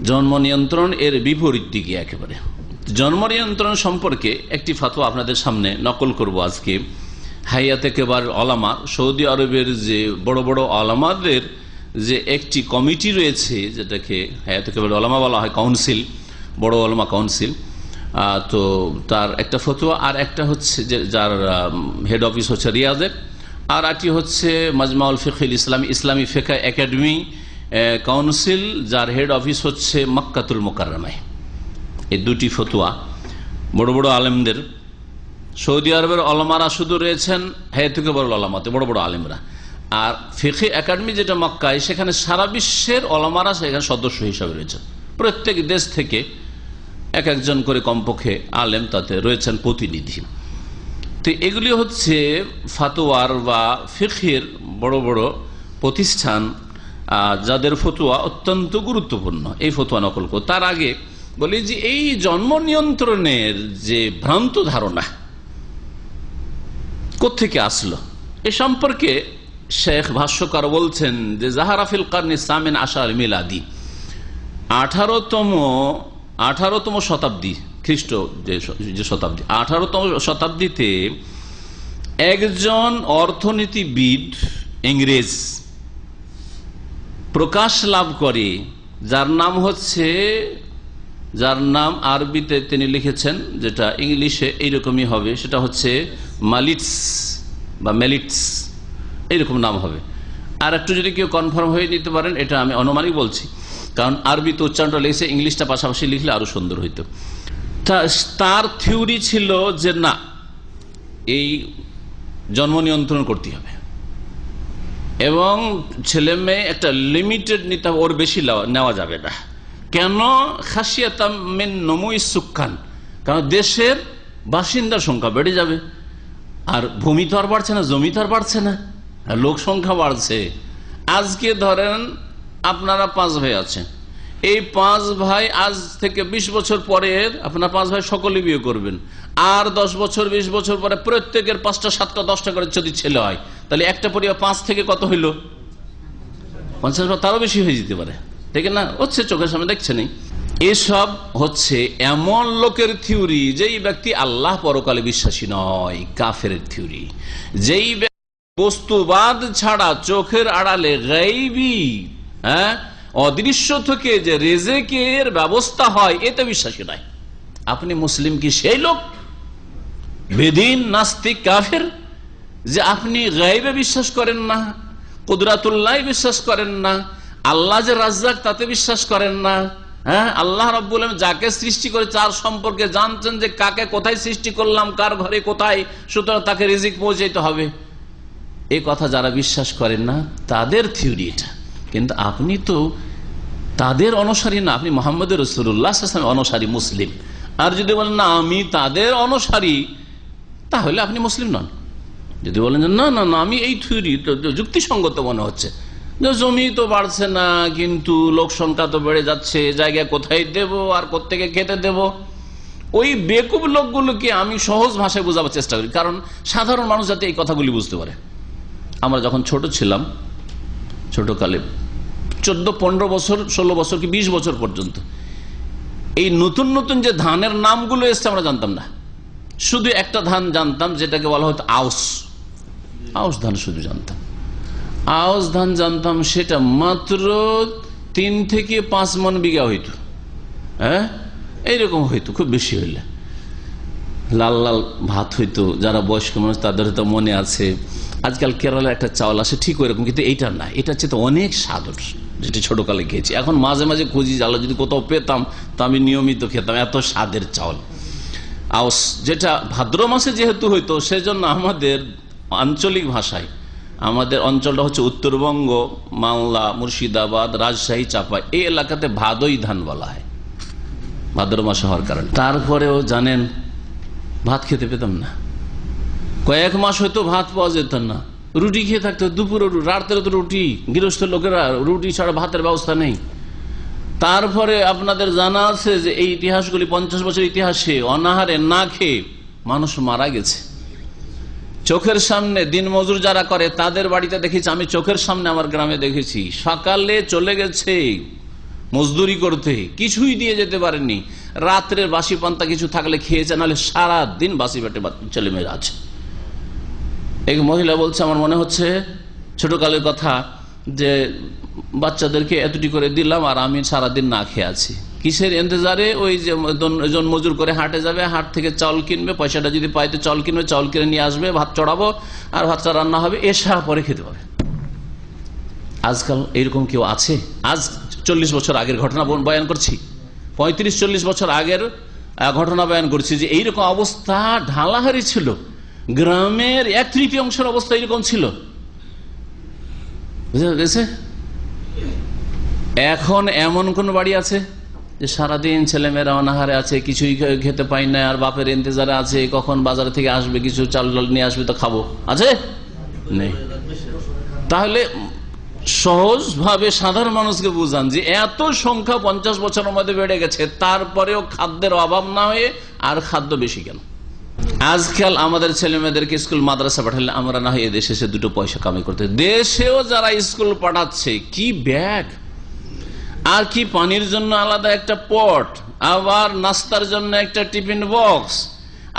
জন্ম নিয়ন্ত্রণ এর বিপরীত দিকে একেবারে। জন্ম নিয়ন্ত্রণ সম্পর্কে একটি ফতোয়া আপনাদের সামনে নকল করব আজকে। হাইয়াতে কেবার ওলামা, সৌদি আরবের যে বড় বড় ওলামাদের যে একটি কমিটি রয়েছে, যেটাকে হাইয়াতে কেবার ওলামা বলা হয়, কাউন্সিল, বড় ওলামা কাউন্সিল, তো তার একটা ফতোয়া। আর একটা হচ্ছে যে যার হেড অফিস হচ্ছে রিয়াজের, আর একটি হচ্ছে মাজমাউল ফিকহিল ইসলামী, ইসলামী ফিকহ একাডেমি কাউন্সিল, যার হেড অফিস হচ্ছে মক্কাতুল মুকাররমায়। এই দুটি ফতোয়া বড় বড় আলেমদের। সৌদি আরবের ওলামারা শুধু রয়েছেন হায়াতুল কেবারুল ওলামাতে, বড় বড় আলেমরা, আর ফিকহি একাডেমি যেটা মক্কায়, সেখানে সারা বিশ্বের ওলামারা সেখানে সদস্য হিসাবে রয়েছেন। প্রত্যেক দেশ থেকে এক একজন করে কমপক্ষে আলেম তাতে রয়েছেন প্রতিনিধি। তো এগুলি হচ্ছে ফাতোয়ার বা ফিকহের বড় বড় প্রতিষ্ঠান, যাদের ফতোয়া অত্যন্ত গুরুত্বপূর্ণ। এই ফতোয়া নকল করো। তার আগে বলি যে এই জন্ম নিয়ন্ত্রণের যে ভ্রান্ত ধারণা কোত্থেকে আসলো এ সম্পর্কে শেখ ভাষ্যকার বলছেন যে জাহারাফিল কারনি সামিন আশার মিলাদি, 18তম শতাব্দী, খ্রিস্ট যে শতাব্দী, 18তম শতাব্দীতে একজন অর্থনীতিবিদ ইংরেজ প্রকাশ লাভ করে, যার নাম আরবিতে তিনি লিখেছেন, যেটা ইংলিশে এইরকমই হবে, সেটা হচ্ছে মালিটস বা মেলিটস, এইরকম নাম হবে। আর একটু যদি কেউ কনফার্ম হয়ে নিতে পারেন, এটা আমি অনুমানিক বলছি, কারণ আরবিতে উচ্চারণটা লিখেছে, ইংলিশটা পাশাপাশি লিখলে আরো সুন্দর হইতো। তার থিওরি ছিল যে না, এই জন্ম নিয়ন্ত্রণ করতে হবে এবং ছেলে মেয়ে একটা লিমিটেড নিতে হবে, ওর বেশি নেওয়া যাবে না। কেন? খাসিয়াতাম মিন নমুই সুক্কান, কারণ দেশের বাসিন্দার সংখ্যা বেড়ে যাবে, আর ভূমি তো আর বাড়ছে না, জমি তো আর বাড়ছে না, লোক সংখ্যা বাড়ছে। আজকে ধরেন আপনারা 5 ভাই আছেন, এই 5 ভাই আজ থেকে 20 বছর পরে আপনার 5 ভাই সকলে বিয়ে করবেন, আর 10 বছর 20 বছর পরে প্রত্যেকের 5টা 7টা 10টা করে যদি ছেলে হয়, তাহলে একটা পরিবার 5 থেকে কত হইল? 50, তারও বেশি হয়ে যেতে পারে, ঠিক না? হচ্ছে চোখের সামনে দেখছেনই। এসব হচ্ছে এমন লোকের থিওরি যেই ব্যক্তি আল্লাহ পরকালে বিশ্বাসী নয়, কাফের থিওরি। যেই বস্তুবাদ ছাড়া চোখের আড়ালে গায়বী, অদৃশ্য থেকে যে রিজিকের ব্যবস্থা হয়, এতে বিশ্বাসী নয়। আপনি মুসলিম কি সেই লোক, বেদিন নাস্তিক কাফের, যে আপনি গায়বে বিশ্বাস করেন না, কুদরাতুল্লাহ বিশ্বাস করেন না, আল্লাহ যে রাজ্জাক তাতে বিশ্বাস করেন না, আল্লাহ রাব্বুল আলামিন যাকে সৃষ্টি করে তার সম্পর্কে জানছেন যে কাকে কোথায় সৃষ্টি করলাম, কার ঘরে কোথায়, সুতরাং তাকে রিজিক পৌঁছাইতে হবে, এই কথা যারা বিশ্বাস করেন না তাদের থিওরি এটা। কিন্তু আপনি তো তাদের অনুসারী না, আপনি মুহাম্মদ রাসূলুল্লাহ সাল্লাল্লাহু আলাইহি ওয়াসাল্লামের অনুসারী মুসলিম। আর যদি বলেন না আমি তাদের অনুসারী, তাহলে আপনি মুসলিম নন। যদি বলেন যে না না না আমি এই থিওরি যুক্তিসঙ্গত মনে হচ্ছে, জমি তো বাড়ছে না কিন্তু লোক সংখ্যা তো বেড়ে যাচ্ছে, জায়গা কোথায় দেব আর কোত্থেকে খেতে দেব, ওই বেকুব লোকগুলোকে আমি সহজ ভাষায় বোঝাবার চেষ্টা করি, কারণ সাধারণ মানুষ যাতে এই কথাগুলি বুঝতে পারে। আমরা যখন ছোট ছিলাম, ছোটকালে 14-15 বছর 16 বছর কি 20 বছর পর্যন্ত এই নতুন নতুন যে ধানের নামগুলো এসছে আমরা জানতাম না। শুধু একটা ধান জানতাম যেটাকে বলা হতো আউশ, আউশ ধান শুধু জানতাম। আউশ ধান জানতাম, সেটা মাত্র 3 থেকে 5 মণ বিঘা হইতো, এইরকম হইতো, খুব বেশি হইলে লাল লাল ভাত হইতো। যারা বয়স্ক মানুষ তাদের তো মনে আছে, আজকাল কেরালার একটা চাউল আসে ঠিক ওইরকম, কিন্তু এইটা না, এটা হচ্ছে তো অনেক স্বাদর, যেটা ছোটকালে খেয়েছি। এখন মাঝে মাঝে খুঁজি, জ্বালা যদি কোথাও পেতাম তো আমি নিয়মিত খেতাম, এত স্বাদের চাউল আউশ। যেটা ভাদ্র মাসে যেহেতু হইতো, সেজন্য আমাদের আঞ্চলিক ভাষায়, আমাদের অঞ্চলটা হচ্ছে উত্তরবঙ্গ, মালদা, মুর্শিদাবাদ, রাজশাহী, চাঁপাই, এই এলাকাতে ভাদই ধান বলা হয় ভাদ্র মাসে হওয়ার কারণে। তারপরেও জানেন ভাত খেতে পেতাম না, কয়েক মাস হয়তো ভাত পাওয়া যেত না, রুটি খেয়ে থাকতো, দুপুরে রাতের তো রুটি, গৃহস্থ লোকেরা রুটি ছাড়া ভাতের ব্যবস্থা নেই। তারপরে আপনাদের জানা আছে যে এই ইতিহাসগুলি 50 বছর ইতিহাসে অনাহারে না খেয়ে মানুষ মারা গেছে। চোখের সামনে দিন মজুর যারা করে তাদের বাড়িতে দেখেছি, আমি চোখের সামনে আমার গ্রামে দেখেছি, সকালে চলে গেছে মজদুরি করতে, কিছুই দিয়ে যেতে পারেননি, রাত্রের বাসি পান্তা কিছু থাকলে খেয়েছে, নাহলে সারা দিন বাসি পেটে ছেলে মেয়েরা আছে। এক মহিলা বলছে, আমার মনে হচ্ছে ছোটকালের কথা, যে বাচ্চাদেরকে এতটি করে দিলাম আর আমি সারাদিন না খেয়ে আছি। কিসের ইন্তজারে? ওই যে জন মজুর করে হাটে যাবে, হাট থেকে চাউল কিনবে, পয়সাটা যদি পাই তো চাউল কিনবে, চাউল কিনে নিয়ে আসবে, ভাত চড়াবো আর ভাতটা রান্না হবে, এসা পরে খেতে পাবে। আজকাল এরকম কেউ আছে? আজ 40 বছর আগের ঘটনা বয়ান করছি, 35-40 বছর আগের ঘটনা বয়ান করছি, যে এইরকম অবস্থা ঢালাহারি ছিল, গ্রামের 1/3 অবস্থা এরকম ছিল। বুঝা গেছে? এখন এমন কোন বাড়ি আছে যে সারাদিন ছেলেমেয়েরা অনাহারে আছে, কিছুই খেতে পাই না, আর বাপের ইন্তজারে আছে কখন বাজার থেকে আসবে, কিছু চাল ডাল নিয়ে আসবে তো খাবো? আছে? নেই। তাহলে সহজভাবে সাধারণ মানুষকে বুঝান যে এত সংখ্যা 50 বছরের মধ্যে বেড়ে গেছে, তারপরেও খাদ্যের অভাব না হয়ে আর খাদ্য বেশি কেন? আজকাল আমাদের ছেলে মেয়েদেরকে স্কুল মাদ্রাসা পাঠালে আমরা না হয় এদেশে এসে দুটো পয়সা কামাই করতে, দেশেও যারা স্কুল পাঠাচ্ছে কি ব্যাগ, আর কি পানির জন্য আলাদা একটা পট, আবার নাস্তার জন্য একটা টিফিন বক্স,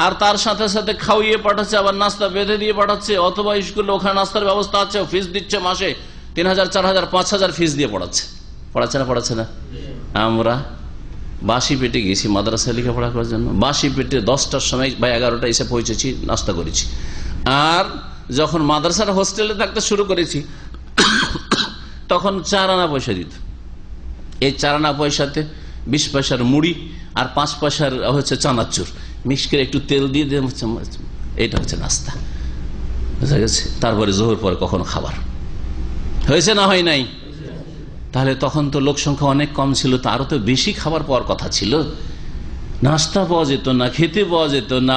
আর তার সাথে সাথে খাওয়িয়ে পাঠাচ্ছে, আবার নাস্তা বেঁধে দিয়ে পাঠাচ্ছে, অথবা স্কুলে ওখানে নাস্তার ব্যবস্থা আছে, ফিস দিচ্ছে মাসে 3000, 4000, 5000 ফিস দিয়ে পড়াচ্ছে না? আমরা বাসি পেটে গেছি মাদ্রাসায় লেখাপড়া করার জন্য, বাসি পেটে 10টার সময় বা 11টা এসে পৌঁছেছি, নাস্তা করেছি। আর যখন মাদ্রাসার হোস্টেলে থাকতে শুরু করেছি তখন 4 আনা পয়সা দিত। এই 4 আনা পয়সাতে 20 পয়সার মুড়ি আর 5 পয়সার হচ্ছে চানাচুর মিক্স করে একটু তেল দিয়ে এটা হচ্ছে নাস্তা, বুঝা গেছে? তারপরে জোহর পরে কখনো খাবার হয়েছে না হয় নাই? তাহলে তখন তো লোক সংখ্যা অনেক কম ছিল, তো আরো তো বেশি খাবার পাওয়ার কথা ছিল। নাস্তা পাওয়া যেত না, খেতে পাওয়া যেত না,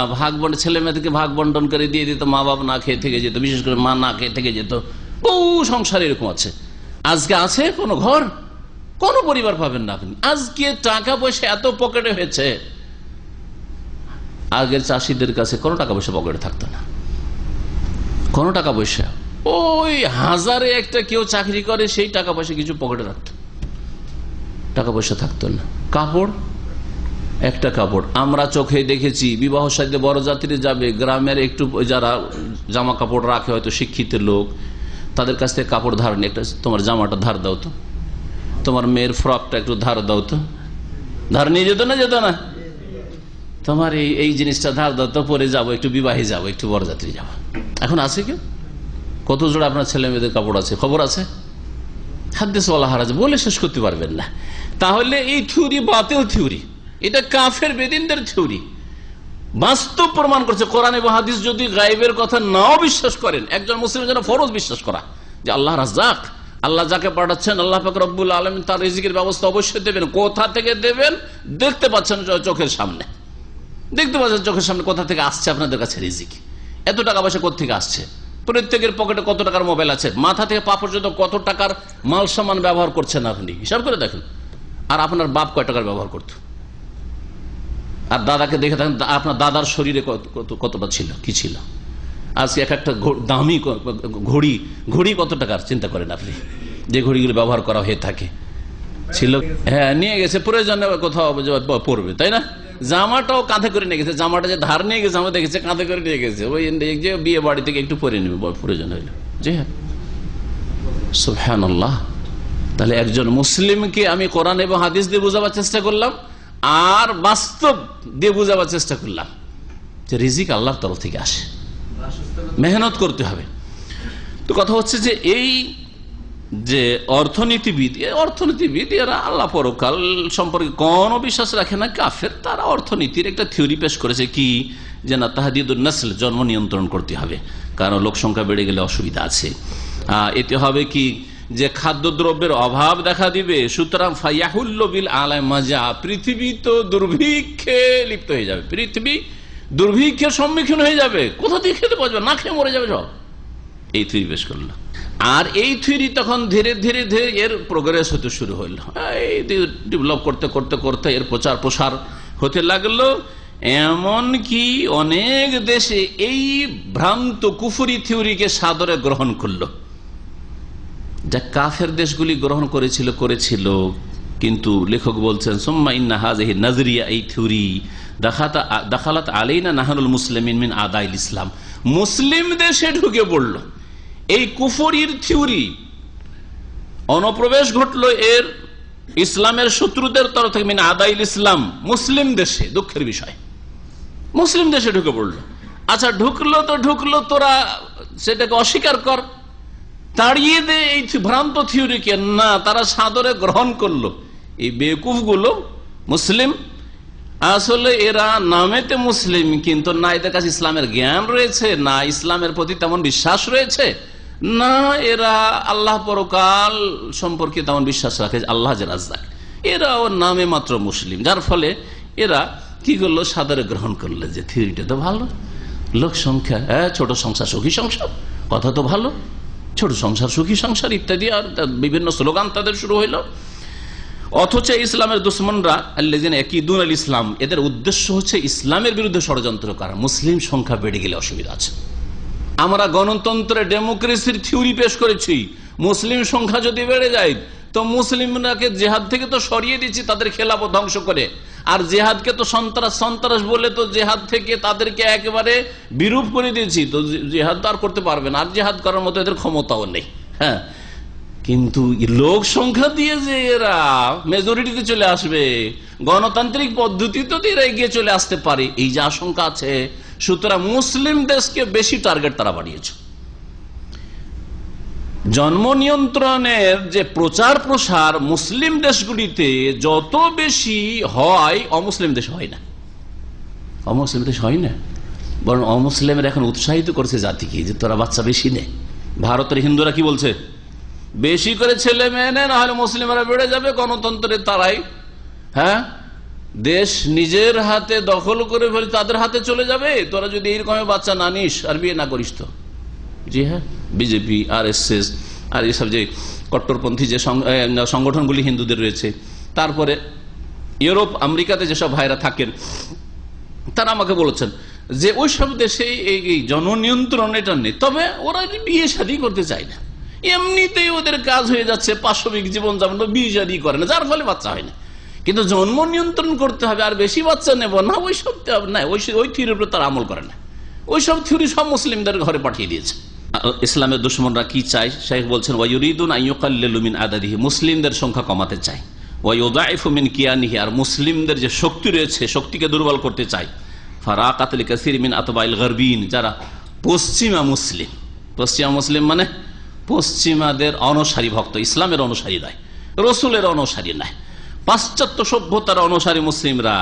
ছেলে মেয়েদেরকে ভাগ বন্টন করে দিয়ে দিত, মা বাবা না খেয়ে থেকে যেত, বিশেষ করে মা না খেয়ে থেকে যেত। বহু সংসার এরকম আছে। আজকে আছে কোনো ঘর, কোন পরিবার পাবেন না আপনি। আজকে টাকা পয়সা এত পকেটে হয়েছে, আগের চাষিদের কাছে কোনো টাকা পয়সা পকেটে থাকতো না, কোনো টাকা পয়সা। ওই 1000-এ একটা কেউ চাকরি করে, সেই টাকা পয়সা কিছু পকেটে রাখতো, টাকা পয়সা থাকতো না। কাপড়, একটা কাপড় আমরা চোখে দেখেছি, বিবাহ সাথে বড় যাত্রী যাবে, গ্রামের একটু যারা জামা কাপড় রাখে হয়তো শিক্ষিত লোক, তাদের কাছ থেকে কাপড় ধার নিয়ে, একটা তোমার জামাটা ধার দাও তো, তোমার মেয়ের ফ্রকটা একটু ধার দাও তো, ধার নিয়ে যেত না? তোমার এই জিনিসটা ধার দাও তো, পরে যাবো, একটু বিবাহে যাবো, একটু বরযাত্রী যাবো। এখন আছে কেউ? কত জোড়া আপনার ছেলে মেয়েদের কাপড় আছে, খবর আছে? হাদিস ওয়ালা হারাজ বলে শেষ করতে পারবেন না। তাহলে এই থিওরি বাতিল থিওরি, এটা কাফের বেদিনদের থিওরি। বাস্তব প্রমাণ করছে কোরআন এবং হাদিস। যদি গায়েবের কথা নাও বিশ্বাস করেন, একজন মুসলিম যেন ফরজ বিশ্বাস করা যে আল্লাহ রাজ্জাক, আল্লাহ যাকে পাঠাচ্ছেন আল্লাহ পাক রব্বুল আলামিন তার রিজিকের ব্যবস্থা অবশ্যই দেবেন। কোথা থেকে দেবেন দেখতে পাচ্ছেন চোখের সামনে, কোথা থেকে আসছে আপনাদের কাছে রিজিক। এত টাকা পয়সা কোথা থেকে আসছে? প্রত্যেকের পকেটে কত টাকার মোবাইল আছে, মাথা থেকে পা পর্যন্ত কত টাকার মাল সামান ব্যবহার করছেন আপনি, হিসাব করে দেখেন। আর আপনার বাপ কয় টাকার ব্যবহার করত? আর দাদাকে দেখে থাকেন, আপনার দাদার শরীরে কতটা ছিল, কি ছিল? আজকে একটা দামি ঘড়ি কত টাকার চিন্তা করেন আপনি, যে ঘড়িগুলো ব্যবহার করা হয়ে থাকে ছিল। হ্যাঁ, নিয়ে গেছে, প্রয়োজনে কোথাও পড়বে, তাই না? জামাটাও কাঁধে করে নিয়ে গেছে, জামাটা যে ধার নিয়ে গেছে আমরা দেখেছি, কাঁধে করে নিয়ে গেছে, ওই যে বিয়ে বাড়ি থেকে একটু পরে নেবে প্রয়োজন হইল। জি হ্যাঁ, সুবহানাল্লাহ। তাহলে একজন মুসলিমকে আমি কোরআন এবং হাদিস দিয়ে বোঝাবার চেষ্টা করলাম, আর বাস্তব দিয়ে বোঝাবার চেষ্টা করলাম যে রিজিক আল্লাহর তরফ থেকে আসে, মেহনত করতে হবে। তো কথা হচ্ছে যে এই যে অর্থনীতিবিদ এরা আল্লাহ পরকাল সম্পর্কে কোনো বিশ্বাস রাখে না, কাফের। তারা অর্থনীতির একটা থিওরি পেশ করেছে কি, যে না তাহদিদুন নসল, জন্ম নিয়ন্ত্রণ করতে হবে, কারণ লোক সংখ্যা বেড়ে গেলে অসুবিধা আছে। এতে হবে কি, যে খাদ্যদ্রব্যের অভাব দেখা দিবে, সুতরাং ফায়াহুল্লু বিল আলাম মাজা, পৃথিবী তো দুর্ভিক্ষে লিপ্ত হয়ে যাবে, পৃথিবী দুর্ভিক্ষের সম্মুখীন হয়ে যাবে, কোথা থেকে খেতে পারবে, না খেয়ে মরে যাবে সব। এই থিওরি পেশ করলো। আর এই থিওরি তখন ধীরে ধীরে এর প্রোগ্রেস হতে শুরু হইলো, এই ডেভেলপ করতে করতে করতে এর প্রচার প্রসার হতে লাগলো। এমন কি অনেক দেশে এই ভ্রান্ত কুফরি থিওরিকে সাদরে গ্রহণ করলো, যা কাফের দেশগুলি গ্রহণ করেছিল। কিন্তু লেখক বলছেন সুম্মা ইন্না হাযিহি নাযরিয়া, এই থিওরি দাখালাত আলাইনা নাহনুল মুসলিমিন মিন আদাইল ইসলাম, মুসলিম দেশে ঢুকে পড়লো এই কুফরির থিওরি, অনুপ্রবেশ ঘটলো এর ইসলামের শত্রুদের তরফ থেকে, মিন আদাইল ইসলাম, মুসলিম দেশে। দুঃখের বিষয়, মুসলিম দেশে ঢুকে পড়লো। আচ্ছা, ঢুকলো, তোরা সেটাকে অস্বীকার কর, তাড়িয়ে দে এই ভ্রান্ত থিওরিকে। না, তারা সাদরে গ্রহণ করলো। এই বেকুফগুলো মুসলিম, আসলে এরা নামেতে মুসলিম, কিন্তু না এদের কাছে ইসলামের জ্ঞান রয়েছে, না ইসলামের প্রতি তেমন বিশ্বাস রয়েছে, না এরা আল্লাহ পরকাল সম্পর্কে তেমন বিশ্বাস রাখে, আল্লাহ যে রাজ্জাক, এরা ওর নামে মাত্র মুসলিম। যার ফলে এরা কি করলো, সাদরে গ্রহণ করলো যে থিওরিটা তো ভালো, লোক সংখ্যা, ছোট সংসার সুখী সংসার, কথা তো ভালো, ছোট সংসার সুখী সংসার ইত্যাদি, আর বিভিন্ন স্লোগান তাদের শুরু হইল। অথচ ইসলামের দুশ্মনরা আল্লাযিনা ইয়াকিদুন আল ইসলাম, এদের উদ্দেশ্য হচ্ছে ইসলামের বিরুদ্ধে ষড়যন্ত্র করা। মুসলিম সংখ্যা বেড়ে গেলে অসুবিধা আছে। আমরা গণতন্ত্রে ডেমোক্রেসির থিওরি পেশ করেছি, মুসলিম সংখ্যা যদি বেড়ে যায় তো মুসলিমরাকে জেহাদ থেকে তো সরিয়ে দিচ্ছি তাদের খেলাফত ধ্বংস করে, আর জেহাদকে তো সন্ত্রাস বলে তো জেহাদ থেকে তাদেরকে একেবারে বিরূপ করে দিয়েছি, তো জেহাদ তো আর করতে পারবে না, আর জেহাদ করার মতো এদের ক্ষমতাও নেই। হ্যাঁ, কিন্তু লোক সংখ্যা দিয়ে যে এরা মেজরিটিতে চলে আসবে, গণতান্ত্রিক পদ্ধতিতে এরা এগিয়ে চলে আসতে পারে, এই যে আশঙ্কা আছে, সুতরাং মুসলিম দেশকে বেশি টার্গেট তারা বাড়িয়েছে। জন্ম নিয়ন্ত্রণের যে প্রচার প্রসার মুসলিম দেশগুলিতে যত বেশি হয়, অমুসলিম দেশ হয় না, অমুসলিম দেশ হয় না, বরং অমুসলিমের এখন উৎসাহিত করছে জাতিকে যে তোরা বাচ্চা বেশি নে। ভারতের হিন্দুরা কি বলছে, বেশি করে ছেলে মেয়ে নেয়, না হলে মুসলিমরা বেড়ে যাবে, গণতন্ত্রের তারাই দেশ নিজের হাতে দখল করে ফেলে তাদের হাতে চলে যাবে, তোরা যদি এইরকম বাচ্চা না নিস আর বিয়ে না করিস তো। জি হ্যাঁ, বিজেপি, RSS আর এসব যে কট্টরপন্থী যে সংগঠনগুলি হিন্দুদের রয়েছে, তারপরে ইউরোপ আমেরিকাতে যেসব ভাইরা থাকেন, তারা আমাকে বলেছেন যে ওই সব দেশে এই জননিয়ন্ত্রণ এটা নেই, তবে ওরা বিয়ে শাদী করতে চায় না, এমনিতেই ওদের কাজ হয়ে যাচ্ছে, পাশবিক জীবনযাপন, বিয়ে শাদী করে না, যার ফলে বাচ্চা হয় না। কিন্তু জন্ম নিয়ন্ত্রণ করতে হবে আর বেশি বাচ্চা নেব না, ওইসব না, ওই থিওরির উপর তারা আমল করে না, ওইসব থিওরি সব মুসলিমদের ঘরে পাঠিয়ে দিয়েছে। ইসলামের দুশমনরা কি চায়, শেখ বলছেন ওয়ায়ুরিদুন আইয়ুকাল্লিলু মিন আদাদিহি, মুসলিমদের সংখ্যা কমাতে চায়, ওয়ায়ুদাইফু মিন কিয়ানিহি, আর মুসলিমদের যে শক্তি রয়েছে শক্তিকে দুর্বল করতে চায়। ফারাকাত লিকাসির মিন আতবাইল গারবিন, যারা পশ্চিমা মুসলিম, পশ্চিমা মুসলিম মানে পশ্চিমাদের অনুসারী ভক্ত, ইসলামের অনুসারী নয়, রসুলের অনুসারী নয়, পাশ্চাত্য সভ্যতার অনুসারী মুসলিমরা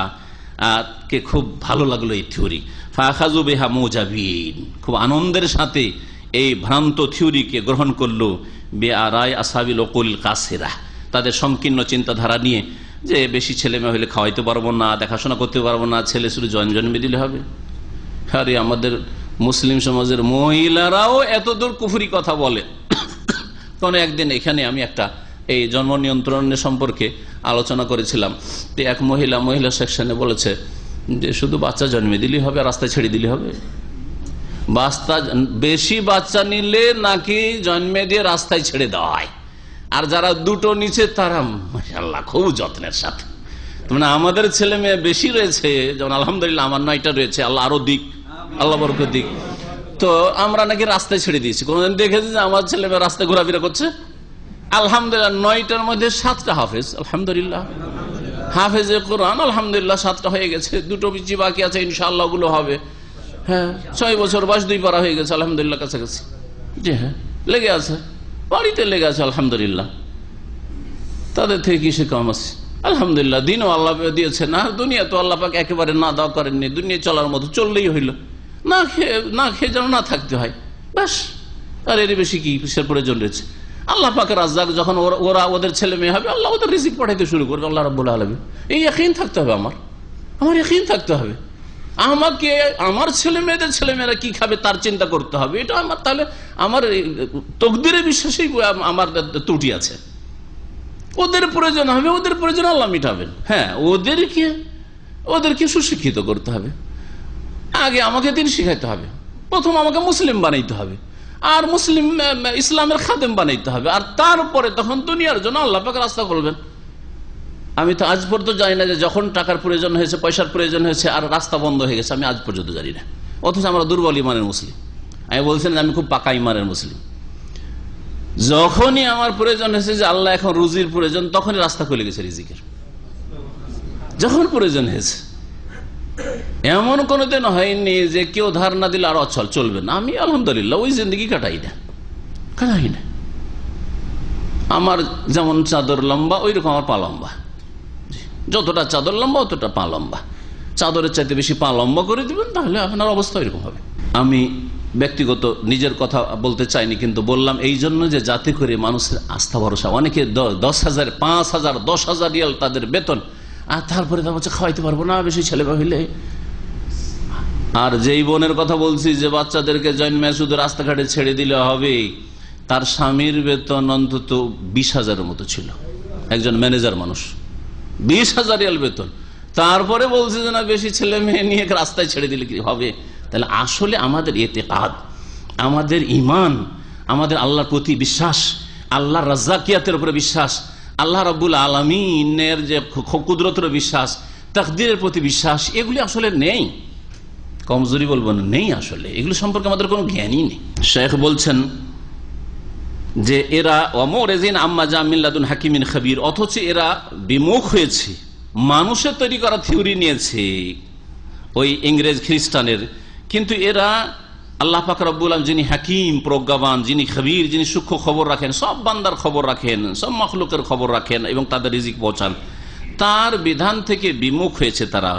কে খুব ভালো লাগলো এই থিওরি। ফাখাযু বিহা মুজাবিন, খুব আনন্দের সাথে এই ভ্রান্ত থিওরিকে গ্রহণ করলো। বেআরায় আসহাবিল উকুল কাসিরা, তাদের সংকীর্ণ চিন্তাধারা নিয়ে, যে বেশি ছেলে মেয়ে হলে খাওয়াইতে পারবো না, দেখাশোনা করতে পারবো না, ছেলে শুধু জন্মে দিলে হবে। আরে আমাদের মুসলিম সমাজের মহিলারাও এতদূর কুফরি কথা বলে। কোন একদিন এখানে আমি একটা এই জন্ম নিয়ন্ত্রণের সম্পর্কে আলোচনা করেছিলাম, তো এক মহিলা সেকশনে বলেছে যে শুধু বাচ্চা জন্মে দিলেই হবে, রাস্তায় ছেড়ে দিলে হবে। বেশি বাচ্চা নিলে নাকি জন্মে দিয়ে রাস্তায় ছেড়ে দেওয়া হয়, আর যারা দুটো নিচে তারা মাশাআল্লাহ খুব যত্নের সাথে। মানে আমাদের ছেলে মেয়ে বেশি রয়েছে, যেমন আলহামদুলিল্লাহ আমার 9টা রয়েছে, আল্লাহ আরো দিক, আল্লাহ বরকত দিক, তো আমরা নাকি রাস্তায় ছেড়ে দিয়েছি। কোনদিন দেখেছি যে আমার ছেলে মেয়ে রাস্তায় ঘোরাফেরা করছে? আলহামদুলিল্লাহ 9টার মধ্যে 7টা হাফেজ, আলহামদুলিল্লাহ হাফেজে কোরআন আলহামদুলিল্লাহ 7টা হয়ে গেছে, 2টো বেশি বাকি আছে, ইনশাআল্লাহ ওগুলো হবে। হ্যাঁ, 6 বছর বয়স 2 পারা হয়ে গেছে আলহামদুলিল্লাহ কাছাকাছি। জি হ্যাঁ, লেগে আছে, বাড়িতে লেগে আছে আলহামদুলিল্লাহ। তাদের থেকে কিসে কম আছে? আলহামদুলিল্লাহ দিনও আল্লাহ দিয়েছেন, আর দুনিয়া তো আল্লাহ পাক একেবারে না দাও করেননি, দুনিয়া চলার মতো চললেই হইল, না খেয়ে যেন না থাকতে হয়, ব্যাস। আর এর বেশি কি কিসের প্রয়োজন রয়েছে? আল্লাহ পাকের রাজ্জাক, যখন ওরা ওদের ছেলে মেয়ে হবে, আল্লাহ ওদের রিজিক পাঠাইতে শুরু করবে, আল্লাহ রাব্বুল আলামিন। এই ইয়াকিন থাকতে হবে, আমার ইয়াকিন থাকতে হবে। আমাকে আমার ছেলে মেয়েরা কি খাবে তার চিন্তা করতে হবে, এটা আমার, তাহলে আমার তকদিরে বিশ্বাসেই আমার ত্রুটি আছে। ওদের প্রয়োজন হবে, ওদের প্রয়োজন আল্লাহ মিটাবেন। হ্যাঁ, ওদেরকে সুশিক্ষিত করতে হবে। আগে আমাকে দিন শিখাইতে হবে, প্রথম আমাকে মুসলিম বানাইতে হবে, আর ইসলামের খাদেম বানাইতে হবে, আর তারপরে তখন দুনিয়ার জন্য আল্লাহ পাক রাস্তা করবেন। আমি তো আজ পর্যন্ত জানি না যে যখন টাকার প্রয়োজন হয়েছে, পয়সার প্রয়োজন হয়েছে আর রাস্তা বন্ধ হয়ে গেছে, আমি আজ পর্যন্ত জানি না। অথচ আমরা দুর্বল ইমানের মুসলিম। আমি বলছেন আমি খুব পাকা ইমানের মুসলিম। যখনই আমার প্রয়োজন হয়েছে যে আল্লাহ এখন রুজির প্রয়োজন, তখনই রাস্তা খুলে গেছে রিজিকের, যখন প্রয়োজন হয়েছে। এমন কোনোদিন হয়নি যে কেউ ধার না দিলে আর অচল চলবে না। আমি আলহামদুলিল্লাহ ওই জিন্দগি কাটাই না। আমার যেমন চাদর লম্বা, ওই রকম আমার পা লম্বা। যতটা চাদর লম্বা অতটা পা লম্বা। চাদরের চাইতে বেশি পা লম্বা করে দিবেন, তাহলে আপনার অবস্থা এরকম হবে। আমি ব্যক্তিগত নিজের কথা বলতে চাইনি, কিন্তু বললাম এই জন্য যে যাতে করে মানুষের আস্থা ভরসা। অনেকে 10,000, 5,000, 10,000 রিয়াল তাদের বেতন, আর তারপরে তার হচ্ছে খাওয়াইতে পারবো না বেশি ছেলে হইলে। আর যেই বোনের কথা বলছি যে বাচ্চাদেরকে জন্মে শুধু রাস্তাঘাটে ছেড়ে দিলে হবে, তার স্বামীর বেতন অন্তত 20,000-এর মতো ছিল, একজন ম্যানেজার মানুষ, 20,000 রিয়াল বেতন। তারপরে বলছে যে না বেশি ছেলে মেয়ে নিয়ে রাস্তায় ছেড়ে দিলে কি হবে। তাহলে আসলে আমাদের ইতিকাদ, আমাদের ইমান, আমাদের আল্লাহর প্রতি বিশ্বাস, আল্লাহর রাজ্জাকিয়াতের উপরে বিশ্বাস, আল্লাহ রাব্বুল আলামিনের যে কুদরতের বিশ্বাস, তাকদীরের প্রতি বিশ্বাস, এগুলি আসলে নেই। কমজোরি বলবো না, নেই আসলে, এগুলো সম্পর্কে আমাদের কোনো জ্ঞানই নেই। শেখ বলছেন যে এরা ওয়ামুরিজিন আম্মা জামিল্লাদুন হাকিমিন খাবির, অথচ এরা বিমুখ হয়েছে, মানুষের তৈরি করা থিওরি নিয়েছে ওই ইংরেজ খ্রিস্টানের, কিন্তু এরা আল্লাহ পাক রব্বুল আলামিন যিনি হাকিম প্রজ্ঞাবান, যিনি খাবির, যিনি সূক্ষ্ম খবর রাখেন, সব বান্দার খবর রাখেন, সব মাখলুকের খবর রাখেন এবং তাদের রিজিক পৌঁছান, তার বিধান থেকে বিমুখ হয়েছে তারা।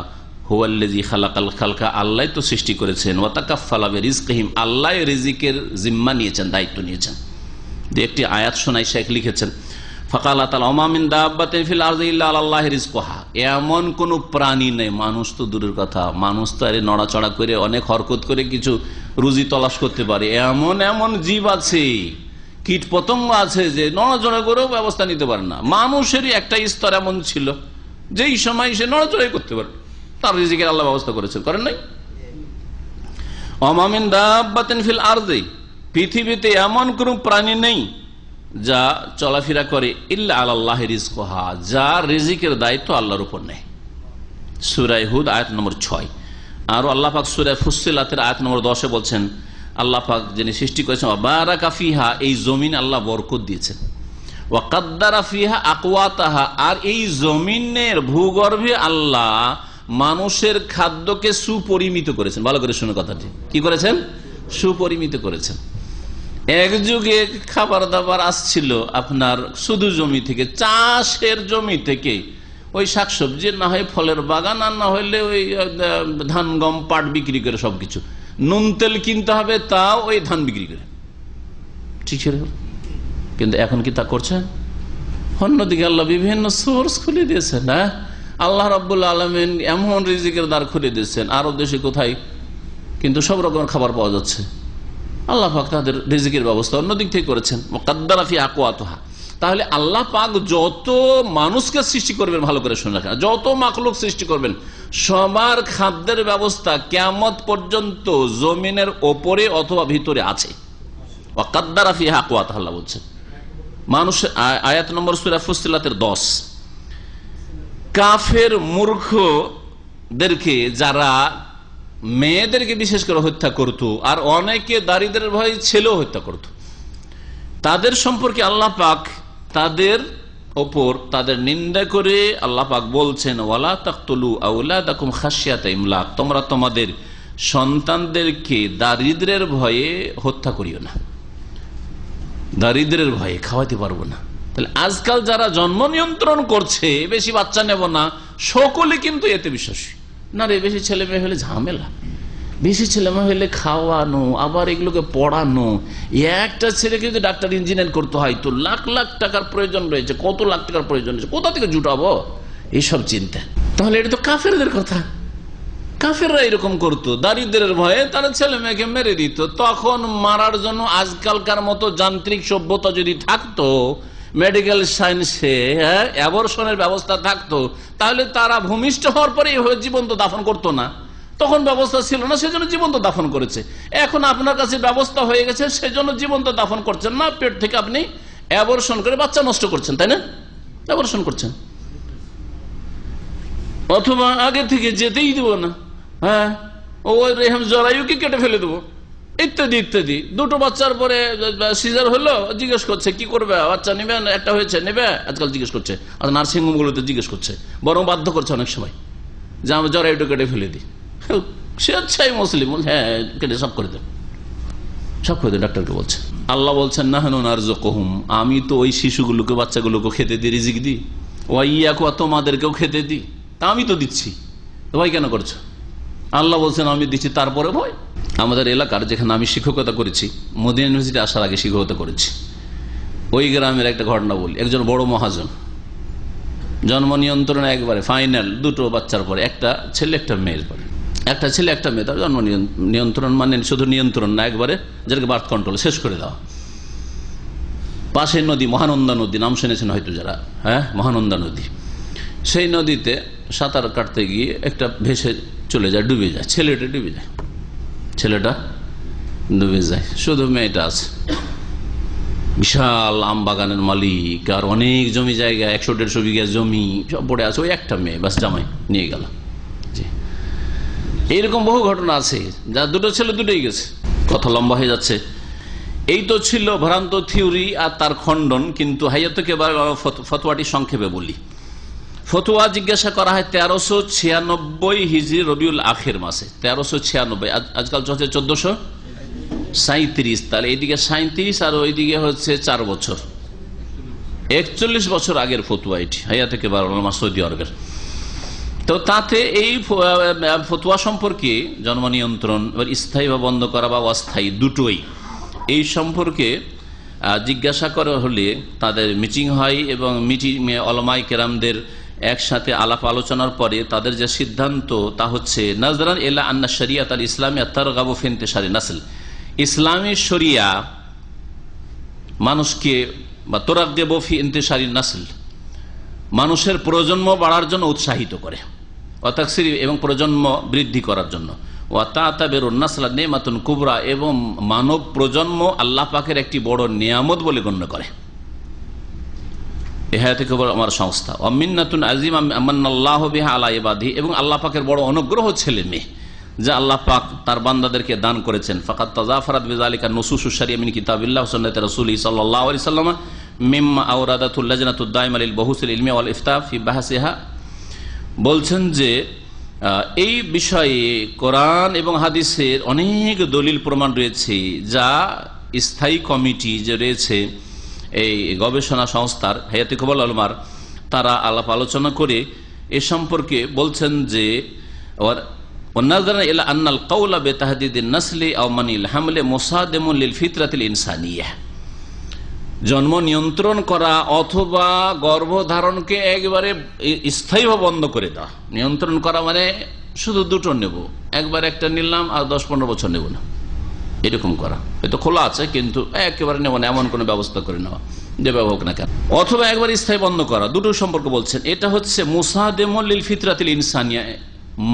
হুয়াল্লাযী খালাকাল খালকা, আল্লাহ তো সৃষ্টি করেছেন, ওয়া তাকাফফালা বিরিজকিহিম, আল্লাহ রিজিকের জিম্মা নিয়েছেন, দায়িত্ব নিয়েছেন। যে একটি আয়াত শোনাই শেখ লিখেছেন, ফাকালা তাআলা ওয়া মা মিন দাব্বাতিন ফিল আরদি ইল্লা আলাল্লাহি রিজকুহা, এমন কোন প্রাণী নেই, মানুষ তো দূরের কথা, মানুষ তো আরে নড়াচড়া করে অনেক হরকত করে কিছু রুজি তলাশ করতে পারে, এমন এমন জীব আছে, কীট পতঙ্গ আছে যে নড়াচড়া করেও ব্যবস্থা নিতে পারে না। মানুষেরই একটা স্তর এমন ছিল যেই সময় সে নড়াচড়াই করতে পারে, তার রিজিকের আল্লাহ ব্যবস্থা করেছেন, করেন নাই? ওয়া মা মিন দাব্বাতিন ফিল আরদি, পৃথিবীতে এমন কোন প্রাণী নেই যা চলাফেরা করে ইল্লা আলাল্লাহি রিজকুহা, যার রিজিকের দায়িত্ব আল্লাহর উপর নেই। সূরা হুদ আয়াত নম্বর 6। আর আল্লাহ পাক সূরা ফুসসিলাতের আয়াত নম্বর 10 বলছেন, আল্লাহ পাক যিনি সৃষ্টি করেছেন, ওয়া বারাকা ফিহা, এই জমিন আল্লাহ বরকত দিয়েছেন, ওয়া কাদ্দারা ফিহা আকওয়াতাহা, আর এই জমিনের ভূগর্ভে আল্লাহ মানুষের খাদ্যকে সুপরিমিত করেছেন। ভালো করে শুনে কথাটি, কি করেছেন? সুপরিমিত করেছেন। এক যুগে খাবার দাবার আসছিল আপনার শুধু জমি থেকে, চাষের জমি থেকে, ওই শাকসবজি না হয় ফলের বাগান, আর না হইলে ওই ধান গম পাট বিক্রি করে সবকিছু, নুন তেল কিনতে হবে তাও ওই ধান বিক্রি করে, ঠিক ছিল। কিন্তু এখন কি তা করছেন? অন্যদিকে আল্লাহ বিভিন্ন সোর্স খুলে দিয়েছেন। হ্যাঁ, আল্লাহ রাব্বুল আলামিন এমন রিজিকের দ্বার খুলে দিয়েছেন, আরব দেশে কোথায় কিন্তু সব রকমের খাবার পাওয়া যাচ্ছে। আল্লাহ পাক তাদের রিজিকের ব্যবস্থা অন্যদিক থেকে করেছেন। মুকাদ্দারা ফি আকওয়াতিহা, তাহলে আল্লাহ পাক যত মানুষকে সৃষ্টি করবেন, ভালো করে শুনে রাখেন, যত মাখলুক সৃষ্টি করবেন, সবার খাদ্যের ব্যবস্থা কিয়ামত পর্যন্ত জমিনের ওপরে অথবা ভিতরে আছে। মুকাদ্দারা ফি আকওয়াতিহা আল্লাহ বলছেন। মানুষ আয়াত নম্বর সূরা ফুসসিলাতের 10। কাফের মূর্খদেরকে, যারা মেয়েদেরকে বিশেষ করে হত্যা করত, আর অনেকে দারিদ্রের ভয়ে ছেলেও হত্যা করত, তাদের সম্পর্কে আল্লাহ পাক তাদের ওপর তাদের নিন্দা করে আল্লাহ পাক বলছেন, ওয়ালা তাকতুলু আওলাদাকুম খাশিয়াতা ইমলাক, তোমরা তোমাদের সন্তানদেরকে দারিদ্রের ভয়ে হত্যা করিও না, দারিদ্রের ভয়ে খাওয়াতে পারবো না। তাহলে আজকাল যারা জন্ম নিয়ন্ত্রণ করছে, বেশি বাচ্চা নেব না, সকলে কিন্তু এতে বিশ্বাসী না রে, বেশি ছেলে মেয়ে হলে ঝামেলা, বেশি ছেলে মেয়ে হলে খাওয়ানো, আবার এগুলোকে পড়ানো, একটা ছেলেকে যদি ডাক্তার ইঞ্জিনিয়ার করতে হয় তো লাখ লাখ টাকার প্রয়োজন রয়েছে, কত লাখ টাকার প্রয়োজন রয়েছে, কোথা থেকে জুটাবো, এইসব চিন্তা। তাহলে এটা তো কাফেরদের কথা, কাফেররা এরকম করতো, দারিদ্রের ভয়ে তারা ছেলে মেয়েকে মেরে দিত। তখন মারার জন্য আজকালকার মতো যান্ত্রিক সভ্যতা যদি থাকতো, মেডিকেল সায়েন্সে অ্যাবর্শনের ব্যবস্থা থাকতো, তাহলে তারা ভূমিষ্ঠ হওয়ার পরে এভাবে জীবন্ত দাফন করতো না। তখন ব্যবস্থা ছিল না, সেজন্য জীবন্ত দাফন করেছে। এখন আপনার কাছে ব্যবস্থা হয়ে গেছে, সেজন্য জীবন্ত দাফন করছেন না, পেট থেকে আপনি অ্যাবর্শন করে বাচ্চা নষ্ট করছেন, তাই না? অ্যাবর্শন করছেন, অথবা আগে থেকে যেতেই দেবো না, হ্যাঁ ওই রেহেম জরায়ুকে কেটে ফেলে দেবো, ইত্যাদি ইত্যাদি। দুটো বাচ্চার পরে সিজার হলো, জিজ্ঞেস করছে কি করবে, বাচ্চা নেবে, একটা হয়েছে নেবে, আজকাল জিজ্ঞেস করছে, আর নার্সিংহোম গুলোতে জিজ্ঞেস করছে, বরং বাধ্য করছে অনেক সময় যে আমি জরায়ুটা কেটে ফেলে দিই। সে আচ্ছাই মুসলিম, হ্যাঁ কেটে সব করে দেন, সব করে দেন, ডাক্তারকে বলছে। আল্লাহ বলছেন নাহনু নারযুকুহুম, আমি তো ওই শিশুগুলোকে, বাচ্চাগুলোকে খেতে দিই, রিজিক দিই, ওয়া ইয়াকুম, তোমাদেরকেও খেতে দিই, তা আমি তো দিচ্ছি, ভয় কেন করছো? আল্লাহ বলছেন আমি দিচ্ছি, তারপরে ভয়। আমাদের এলাকার যেখানে আমি শিক্ষকতা করেছি, মদিনা ইউনিভার্সিটি আসার আগে শিক্ষকতা করেছি, ওই গ্রামের একটা ঘটনা বলি। একজন বড় মহাজন, জন্ম নিয়ন্ত্রণ একবারে ফাইনাল, দুটো বাচ্চার পরে, একটা ছেলে একটা মেয়ের পরে, একটা ছেলে একটা মেয়ে, তার জন্ম নিয়ন্ত্রণ মানে শুধু নিয়ন্ত্রণ না, একবারে যেটাকে বার্থ কন্ট্রোল শেষ করে দেওয়া। পাশের নদী মহানন্দা নদী, নাম শুনেছেন হয়তো যারা, হ্যাঁ, মহানন্দা নদী। সেই নদীতে সাঁতার কাটতে গিয়ে একটা ভেসে চলে যায়, ডুবে যায়, ছেলেটা ডুবে যায়, ছেলেটা ডুবে যায়, শুধু মেয়েটা আছে। বিশাল আম বাগানের মালিক, আর অনেক জমি জায়গা, 100-150 বিঘা জমি সব পড়ে আছে, ওই একটা মেয়ে বাস, জামাই নিয়ে গেল। এইরকম বহু ঘটনা আছে, যা দুটো ছেলে দুটোই গেছে। কথা লম্বা হয়ে যাচ্ছে। এই তো ছিল ভ্রান্ত থিওরি আর তার খণ্ডন, কিন্তু হাইয়াতুকে ফতোয়াটি সংক্ষেপে বলি। ফতোয়া জিজ্ঞাসা করা হয় 1396 হিজরি রবিউল আখির মাসে, 1396। আজকাল চলছে 1437, তাহলে এইদিকে 37 আর ওইদিকে হচ্ছে 4 বছর, 41 বছর আগের ফতোয়া এটি, হাইয়াতুকে বারোলামা সৌদি আরবের। তো তাতে এই ফতোয়া সম্পর্কে, জন্ম নিয়ন্ত্রণ স্থায়ী বা বন্ধ করা বা অস্থায়ী দুটোই, এই সম্পর্কে জিজ্ঞাসা করা হলে তাদের মিটিং হয়, এবং মিটিংয়ে ওলামায়ে কেরামদের একসাথে আলাপ আলোচনার পরে তাদের যে সিদ্ধান্ত তা হচ্ছে নাজরান ইলা আন্না শরিয়াত আল ইসলামিয়া তারগাবু ফি ইনতিশারি নাসল, ইসলামী শরিয়া মানুষকে বা তারগাবু ফি ইনতিশারি নাসল, মানুষের প্রজন্ম বাড়ার জন্য উৎসাহিত করে, অতাকসির এবং প্রজন্ম বৃদ্ধি করার জন্য, ওয়া তাতাবিরুন নাসলা নিমাতুন কুবরা, এবং মানব প্রজন্ম আল্লাহ পাকের একটি বড় নিয়ামত বলে গণ্য করে। আমার সংস্থা অমিন্নাতুন আজিম আমান্নাল্লাহু বিহা আলা ইবাদিহি, এবং আল্লাহ পাকের বড় অনুগ্রহ ছেলে মেয়ে যা আল্লাহ পাক তার বান্দাদেরকে দান করেছেন। ফাকাত তাজাফারাত বিযালিকা নুসুসুশ শারিয়া মিন কিতাবিল্লাহ ওয়া সুন্নাতি রাসূলিহি সাল্লাল্লাহু আলাইহি ওয়াসাল্লাম মিম্মা আওরাদাতুল লাজনাতুদ দাইমা লিল বহুসিল ইলমি ওয়াল ইফতা ফি বাহসিহা। বলছেন যে এই বিষয়ে কোরআন এবং হাদিসের অনেক দলিল প্রমাণ রয়েছে, যা স্থায়ী কমিটি যে রয়েছে এই গবেষণা সংস্থার হায়াতে কবল আলমার, তারা আলাপ আলোচনা করে এ সম্পর্কে বলছেন যে জন্ম নিয়ন্ত্রণ করা অথবা গর্ভধারণকে একবারে স্থায়ীভাবে বন্ধ করে দেওয়া। নিয়ন্ত্রণ করা মানে শুধু দুটো নেব, একবার একটা নিলাম আর 10-15 বছর নেব না, এরকম করা। হয়তো খোলা আছে কিন্তু একেবারে নেব না, এমন কোনো ব্যবস্থা করে নেওয়া যেভাবে হোক না কেন, অথবা একবার স্থায়ী বন্ধ করা, দুটো সম্পর্কে বলছেন। এটা হচ্ছে মুসাদেমুল লিল ফিতরাতিল ইনসানিয়া,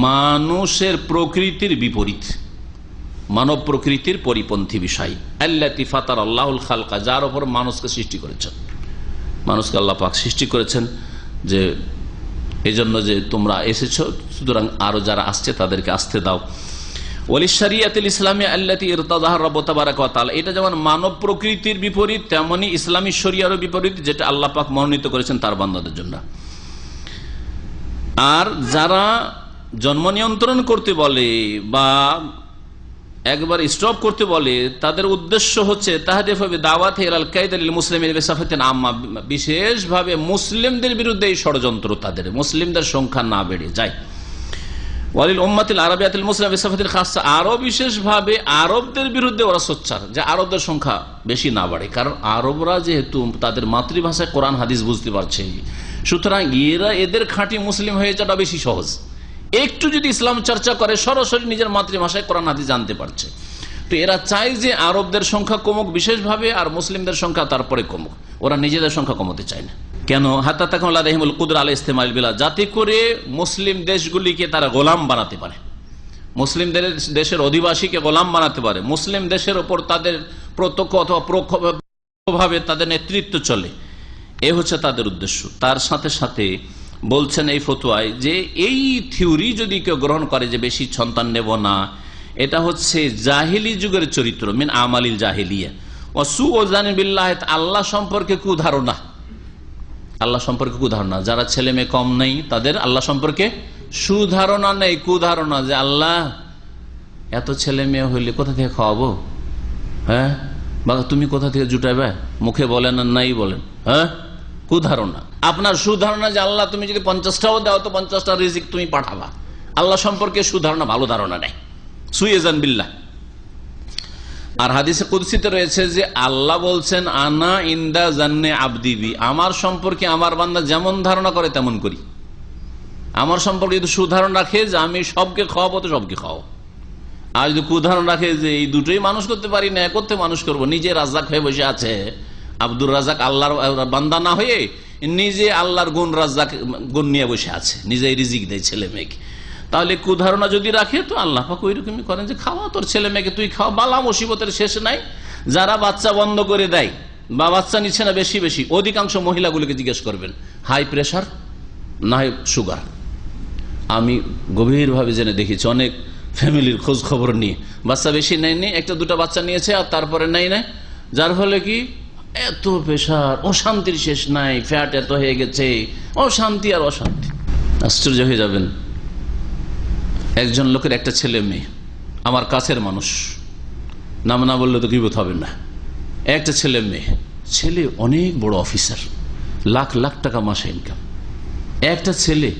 মানুষের প্রকৃতির বিপরীত, মানব প্রকৃতির পরিপন্থী বিষয়। আল্লাতী ফাতার আল্লাহুল খালকা, যার উপর মানুষকে সৃষ্টি করেছেন, মানুষকে আল্লাহ পাক সৃষ্টি করেছেন যে এই জন্য যে তোমরা এসেছো, সুতরাং আরো যারা আসছে তাদেরকে আসতে দাও। ওয়ালিশ শরিয়াতুল ইসলামিয়া আল্লাতী ইরতাদাহা রাব্বু তাবারাকা ওয়া তাআলা, এটা যেমন মানব প্রকৃতির বিপরীত, তেমনি ইসলামী শরিয়ারও বিপরীত, যেটা আল্লাহ পাক মনোনীত করেছেন তার বান্দাদের জন্য। আর যারা জন্ম নিয়ন্ত্রণ করতে বলে বা একবার স্টপ করতে বলে, তাদের উদ্দেশ্য হচ্ছে তাহদিফে দাওয়াত ইলাল কায়দা লিল মুসলিমিন বিসাফাতিন আম্মা, বিশেষভাবে মুসলিমদের বিরুদ্ধে এই ষড়যন্ত্র, তাদের মুসলিমদের সংখ্যা না বেড়ে যায়। ওয়ালিল উম্মাতিল আরাবিয়াতিল মুসলিমা বিসাফাতিল খাসসা, আরো বিশেষভাবে আরবদের বিরুদ্ধে ওরা সোচ্চার, যে আরবদের সংখ্যা বেশি না বাড়ে, কারণ আরবরা যেহেতু তাদের মাতৃভাষায় কোরআন হাদিস বুঝতে পারছে, সুতরাং এদের খাঁটি মুসলিম হয়ে যাওয়াটা বেশি সহজ। একটু যদি ইসলাম চর্চা করে সরাসরি নিজের মাতৃভাষায় কোরআন হাদিস জানতে পারছে। তো এরা চায় যে আরবদের সংখ্যা কমুক বিশেষভাবে, আর মুসলিমদের সংখ্যা তারপরে কমুক, ওরা নিজেদের সংখ্যা কমাতে চায় না। কেন? হাত্তা তাকুন লাদাইহিমুল কুদরা আলা ইস্তেমাল বিলাদ, যাতে করে মুসলিম দেশগুলিকে তারা গোলাম বানাতে পারে, মুসলিমদের দেশের অধিবাসীকে গোলাম বানাতে পারে, মুসলিম দেশের ওপর তাদের প্রত্যক্ষ অথবা পরোক্ষভাবে তাদের নেতৃত্ব চলে, এ হচ্ছে তাদের উদ্দেশ্য। তার সাথে সাথে বলছেন এই ফতোয়ায় যে এই থিওরি যদি কেউ গ্রহণ করে যে বেশি সন্তান নেব না, এটা হচ্ছে জাহিলি যুগের চরিত্র, মিন আমালিল জাহিলিয়া ওয়া সু'জান বিল্লাহ, আল্লাহ সম্পর্কে কুধারণা, আল্লাহ সম্পর্কে কুধারণা। যারা ছেলে মেয়ে কম নেই তাদের আল্লাহ সম্পর্কে সুধারণা নেই, কুধারণা, যে আল্লাহ এত ছেলে মেয়ে হইলে কোথা থেকে খাওয়াবো, হ্যাঁ, বা তুমি কোথা থেকে জুটাবে, মুখে বলেন আর নাই বলেন, হ্যাঁ, কুধারণা। আপনার সুধারণা যে আল্লাহ তুমি যদি 50টাও দাও তো 50টা রিজিক তুমি পাঠাবা, আল্লাহ সম্পর্কে সুধারণা, ভালো ধারণা নেই, সু'জান বিল্লাহ, আর হাদিসে কুদসিতে রয়েছে যে আল্লাহ বলছেন, আনা ইন্দা জান্নে আবদিবি, আমার সম্পর্কে আমার বান্দা যেমন ধারণা করে তেমন করি। আমার সম্পর্কে যদি সুধারণ রাখে যে আমি সবকে খাওয়াবো, তো সবকে খাওয়াবো। আর যদি কুধারণ রাখে যে এই দুটোই মানুষ করতে পারি না, করতে মানুষ করবো, নিজে রাজ্জাক হয়ে বসে আছে, আব্দুর রাজ্জাক আল্লাহর বান্দা না হয়ে নিজে আল্লাহর গুণ রাজ্জাক গুণ নিয়ে বসে আছে, নিজেই রিজিক দেয় ছেলে মেয়েকে, তাহলে কুধারণা যদি রাখে তো আল্লাহ পাক ওইরকমই করেন যে খাওয়া তোর ছেলে মেয়েকে, তুই খাওয়া, বালা মুসিবতের শেষ নাই। যারা বাচ্চা বন্ধ করে দেয় বা বাচ্চা নিচ্ছে না বেশি বেশি, অধিকাংশ মহিলাগুলোকে জিজ্ঞেস করবেন হাই প্রেশার না হয় সুগার। আমি গভীরভাবে জেনে দেখেছি অনেক ফ্যামিলির খোঁজ খবর নিয়ে, বাচ্চা বেশি নেয়নি, একটা দুটো বাচ্চা নিয়েছে আর তারপরে নেই না, যার ফলে কি এত প্রেশার, অশান্তির শেষ নাই, ফ্যাট এত হয়ে গেছে, অশান্তি আর অশান্তি। আশ্চর্য হয়ে যাবেন। একজন লোকের একটা ছেলে মেয়ে, আমার কাছের মানুষ, নাম না বললে তো গীবত হবে না, একটা ছেলে মেয়ে, ছেলে অনেক বড় অফিসার, লাখ লাখ টাকা মাসে ইনকাম, একটা ছেলে